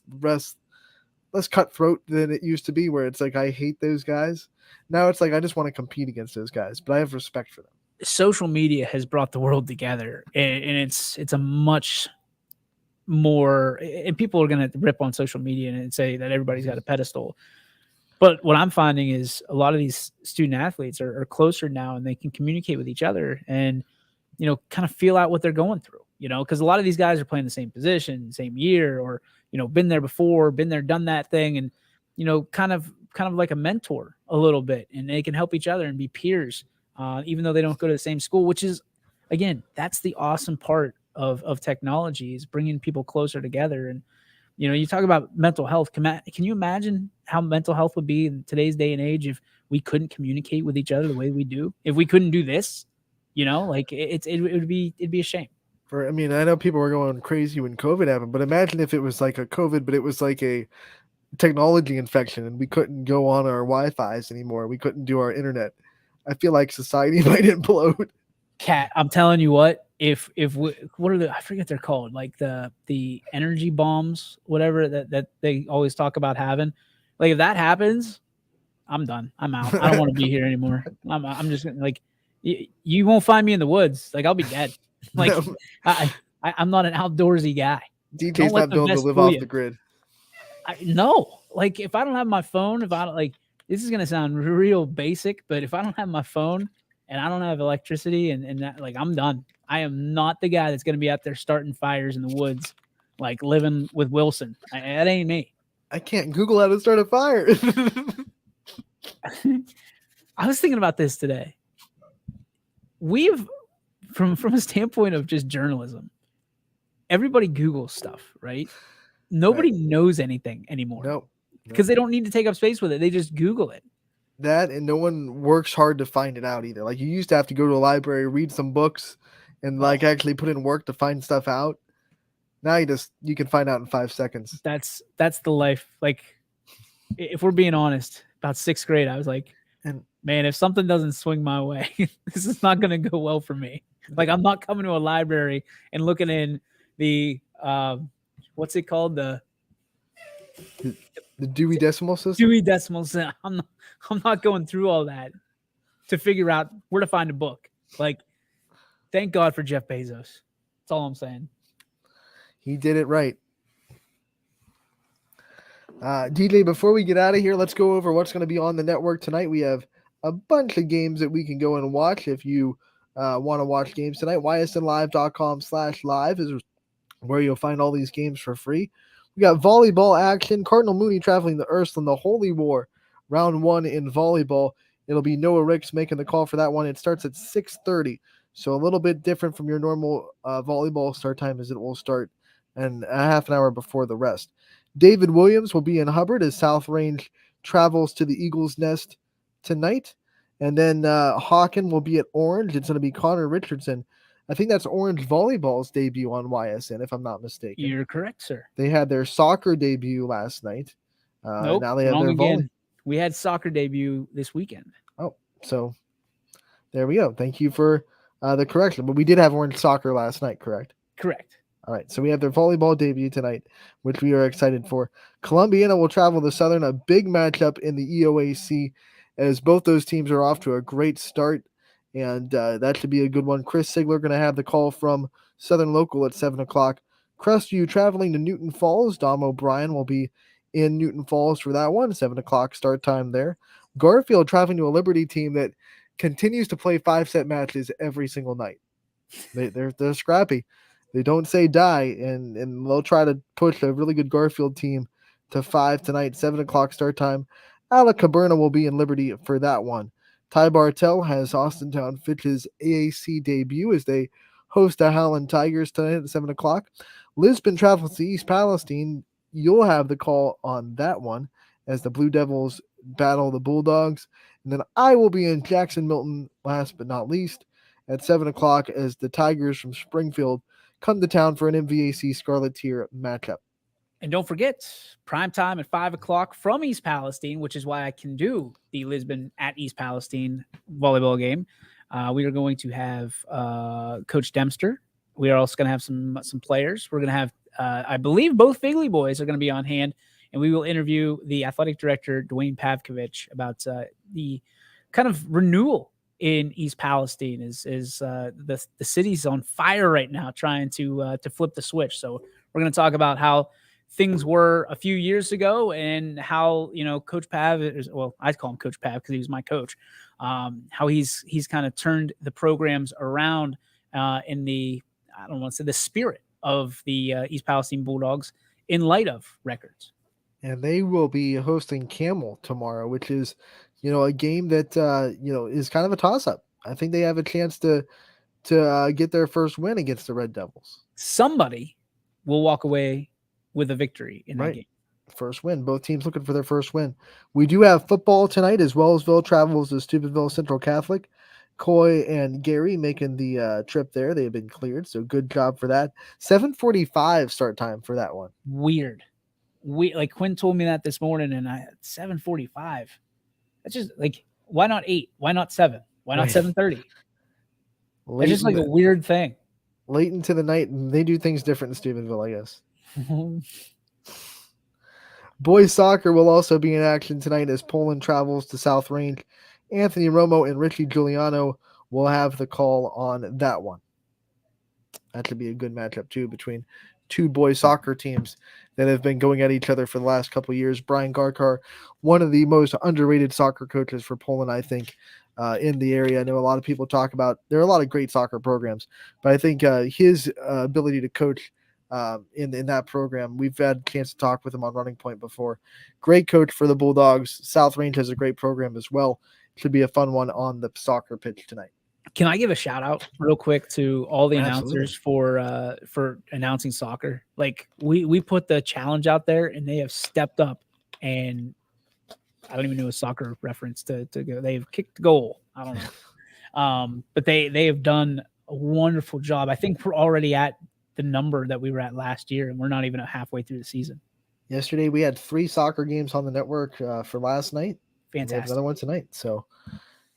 cutthroat than it used to be, where it's like, I hate those guys. Now it's like, I just want to compete against those guys, but I have respect for them. Social media has brought the world together, and it's a much more, and people are going to rip on social media and say that everybody's got a pedestal. But what I'm finding is a lot of these student athletes are closer now, and they can communicate with each other and, kind of feel out what they're going through, because a lot of these guys are playing the same position, same year, or, been there before, been there, done that thing. And, kind of like a mentor a little bit, and they can help each other and be peers, even though they don't go to the same school, which is, again, that's the awesome part of technology, is bringing people closer together. And, you talk about mental health. Can you imagine how mental health would be in today's day and age if we couldn't communicate with each other the way we do? If we couldn't do this, it'd be a shame. I know people were going crazy when COVID happened, but imagine if it was like a COVID, but it was like a technology infection and we couldn't go on our Wi-Fi's anymore. We couldn't do our internet. I feel like society might implode. Kat, I'm telling you what, if what are I forget they're called, like the energy bombs, whatever that they always talk about having. Like if that happens, I'm done. I'm out. I don't want to be here anymore. I'm just like, you won't find me in the woods. Like I'll be dead. Like no. I'm not an outdoorsy guy. DJ's not built to live off the grid. No, like if I don't have my phone, if I don't this is gonna sound real basic, but if I don't have my phone and I don't have electricity and that, like I'm done. I am not the guy that's gonna be out there starting fires in the woods, like living with Wilson. That ain't me. I can't Google how to start a fire. I was thinking about this today. We've from a standpoint of just journalism, everybody Googles stuff, right? Nobody knows anything anymore. Nope. Because they don't need to take up space with it. They just Google it. That, and no one works hard to find it out either. Like you used to have to go to a library, read some books, and actually put in work to find stuff out. Now you can find out in 5 seconds. That's the life. Like if we're being honest, about 6th grade, I was like, man, if something doesn't swing my way, this is not going to go well for me. Like I'm not coming to a library and looking in the what's it called? The Dewey Decimal System? Dewey Decimal System. I'm not going through all that to figure out where to find a book. Like, thank God for Jeff Bezos. That's all I'm saying. He did it right. DJ, before we get out of here, let's go over what's going to be on the network tonight. We have a bunch of games that we can go and watch if you want to watch games tonight. ysnlive.com/live is where you'll find all these games for free. We got volleyball action. Cardinal Mooney traveling to Ursuline, the Holy War, round 1 in volleyball. It'll be Noah Ricks making the call for that one. It starts at 6:30, so a little bit different from your normal volleyball start time, as it will start a half an hour before the rest. David Williams will be in Hubbard as South Range travels to the Eagles Nest tonight. And then Hawken will be at Orange. It's going to be Connor Richardson. I think that's Orange Volleyball's debut on YSN, if I'm not mistaken. You're correct, sir. They had their soccer debut last night. Nope, now they have their volley. We had soccer debut this weekend. Oh, so there we go. Thank you for the correction. But we did have Orange Soccer last night, correct? Correct. All right, so we have their volleyball debut tonight, which we are excited for. Columbiana will travel to Southern, a big matchup in the EOAC. as both those teams are off to a great start, and that should be a good one. Chris Sigler going to have the call from Southern Local at 7 o'clock. Crestview traveling to Newton Falls. Dom O'Brien will be in Newton Falls for that one, 7 o'clock start time there. Garfield traveling to a Liberty team that continues to play 5-set matches every single night. They're scrappy. They don't say die, and they'll try to push a really good Garfield team to 5 tonight, 7 o'clock start time. Alec Caberna will be in Liberty for that one. Ty Bartell has Austintown Fitch's AAC debut as they host the Howland Tigers tonight at 7 o'clock. Lisbon travels to East Palestine. You'll have the call on that one as the Blue Devils battle the Bulldogs. And then I will be in Jackson Milton, last but not least, at 7 o'clock as the Tigers from Springfield come to town for an MVAC Scarlet Tier matchup. And don't forget, prime time at 5 o'clock from East Palestine, which is why I can do the Lisbon at East Palestine volleyball game. We are going to have Coach Dempster. We are also going to have some players. We're going to have, I believe, both Figley boys are going to be on hand, and we will interview the athletic director, Dwayne Pavkovich, about the kind of renewal in East Palestine. The city's on fire right now, trying to flip the switch. So we're going to talk about how things were a few years ago and how, Coach Pav is, well, I call him Coach Pav because he was my coach, how he's kind of turned the programs around in the, I don't want to say the spirit of the East Palestine Bulldogs in light of records. And they will be hosting Camel tomorrow, which is, a game that, is kind of a toss-up. I think they have a chance to get their first win against the Red Devils. Somebody will walk away with a victory in that game. First win. Both teams looking for their first win. We do have football tonight as Wellsville travels to Steubenville Central Catholic. Coy and Gary making the trip there. They have been cleared, so good job for that. 7:45 start time for that one. Weird. Like Quinn told me that this morning, and 7:45. That's just like, why not 8? Why not 7? Why not 7:30? It's just like a weird thing. Late into the night, and they do things different in Steubenville, I guess. Boys soccer will also be in action tonight as Poland travels to South Range. Anthony Romo and Richie Giuliano will have the call on that one. That should be a good matchup, too, between two boys soccer teams that have been going at each other for the last couple of years. Brian Garkar, one of the most underrated soccer coaches for Poland, I think, in the area. I know a lot of people talk about, there are a lot of great soccer programs, but I think his ability to coach in that program, we've had a chance to talk with him on Running Point before. Great coach for the Bulldogs. South Range has a great program as well. Should be a fun one on the soccer pitch tonight. Can I give a shout out real quick to all the announcers for announcing soccer? Like we put the challenge out there and they have stepped up, and I don't even know a soccer reference to go. They've kicked the goal. I don't know. But they have done a wonderful job. I think we're already at the number that we were at last year, and we're not even halfway through the season. Yesterday we had 3 soccer games on the network for last night. Fantastic. Another one tonight. So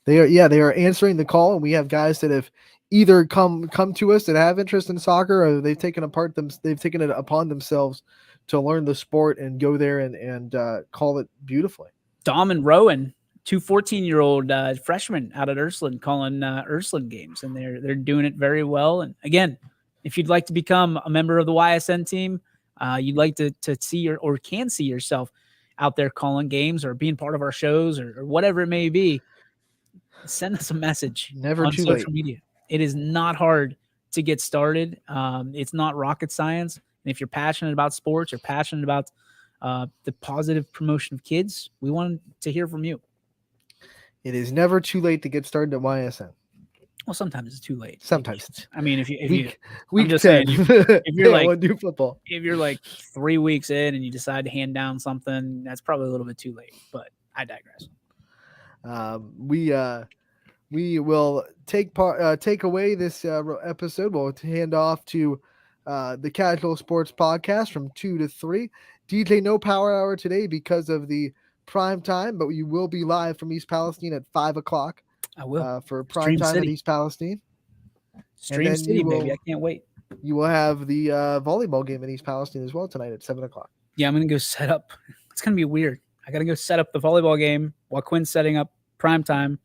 they are answering the call, and we have guys that have either come to us that have interest in soccer, or they've taken it upon themselves to learn the sport and go there and call it beautifully. Dom and Rowan, 2 14-year-old freshmen out at Ursuline, calling Ursuline games, and they're doing it very well. And again, if you'd like to become a member of the YSN team, you'd like to see or can see yourself out there calling games or being part of our shows or whatever it may be, send us a message on social media. It is not hard to get started. It's not rocket science. And if you're passionate about sports or passionate about the positive promotion of kids, we want to hear from you. It is never too late to get started at YSN. Well, sometimes it's too late. Sometimes. I mean, if you're like 3 weeks in and you decide to hand down something, that's probably a little bit too late. But I digress. We will take away this episode. We'll hand off to the Casual Sports Podcast from 2 to 3. DJ no power hour today because of the prime time, but you will be live from East Palestine at 5 o'clock. I will for prime time at East Palestine. Stream City, baby! I can't wait. You will have the volleyball game in East Palestine as well tonight at 7 o'clock. Yeah, I'm gonna go set up. It's gonna be weird. I gotta go set up the volleyball game while Quinn's setting up prime time,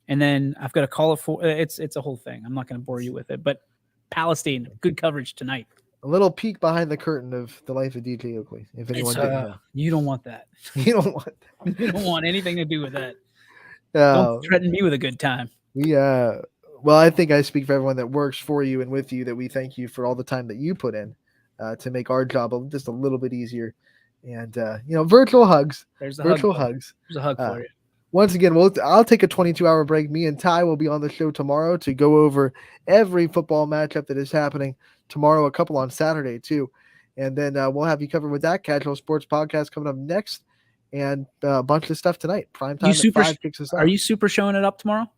and then I've got to call it for. It's a whole thing. I'm not going to bore you with it, but Palestine, good coverage tonight. A little peek behind the curtain of the life of DJ Oakley, if anyone didn't know. You don't want that. You don't want that. You don't want anything to do with that. Don't threaten me with a good time. Well, I think I speak for everyone that works for you and with you that we thank you for all the time that you put in to make our job just a little bit easier. And, virtual hugs. There's a virtual hug. hugs. There's a hug for you. Once again, I'll take a 22-hour break. Me and Ty will be on the show tomorrow to go over every football matchup that is happening tomorrow, a couple on Saturday too. And then we'll have you covered with that Casual Sports Podcast coming up next, and a bunch of stuff tonight. Prime time at 5 kicks us off. Are you super showing it up tomorrow?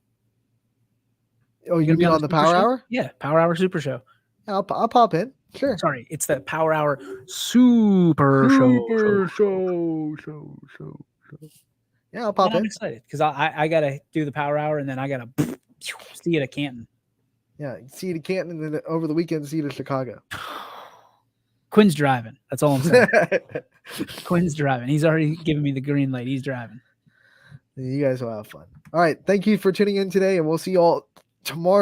Oh, you're going to be on the Power Hour? Yeah, Power Hour Super Show. Yeah, I'll pop in. Sure. Sorry, it's the Power Hour Super Show. Yeah, I'll pop in. I'm excited because I got to do the Power Hour, and then I got to see it at Canton. Yeah, see it at Canton, and then over the weekend, see it at Chicago. Quinn's driving. That's all I'm saying. Quinn's driving. He's already given me the green light. He's driving. You guys will have fun. All right. Thank you for tuning in today, and we'll see you all tomorrow.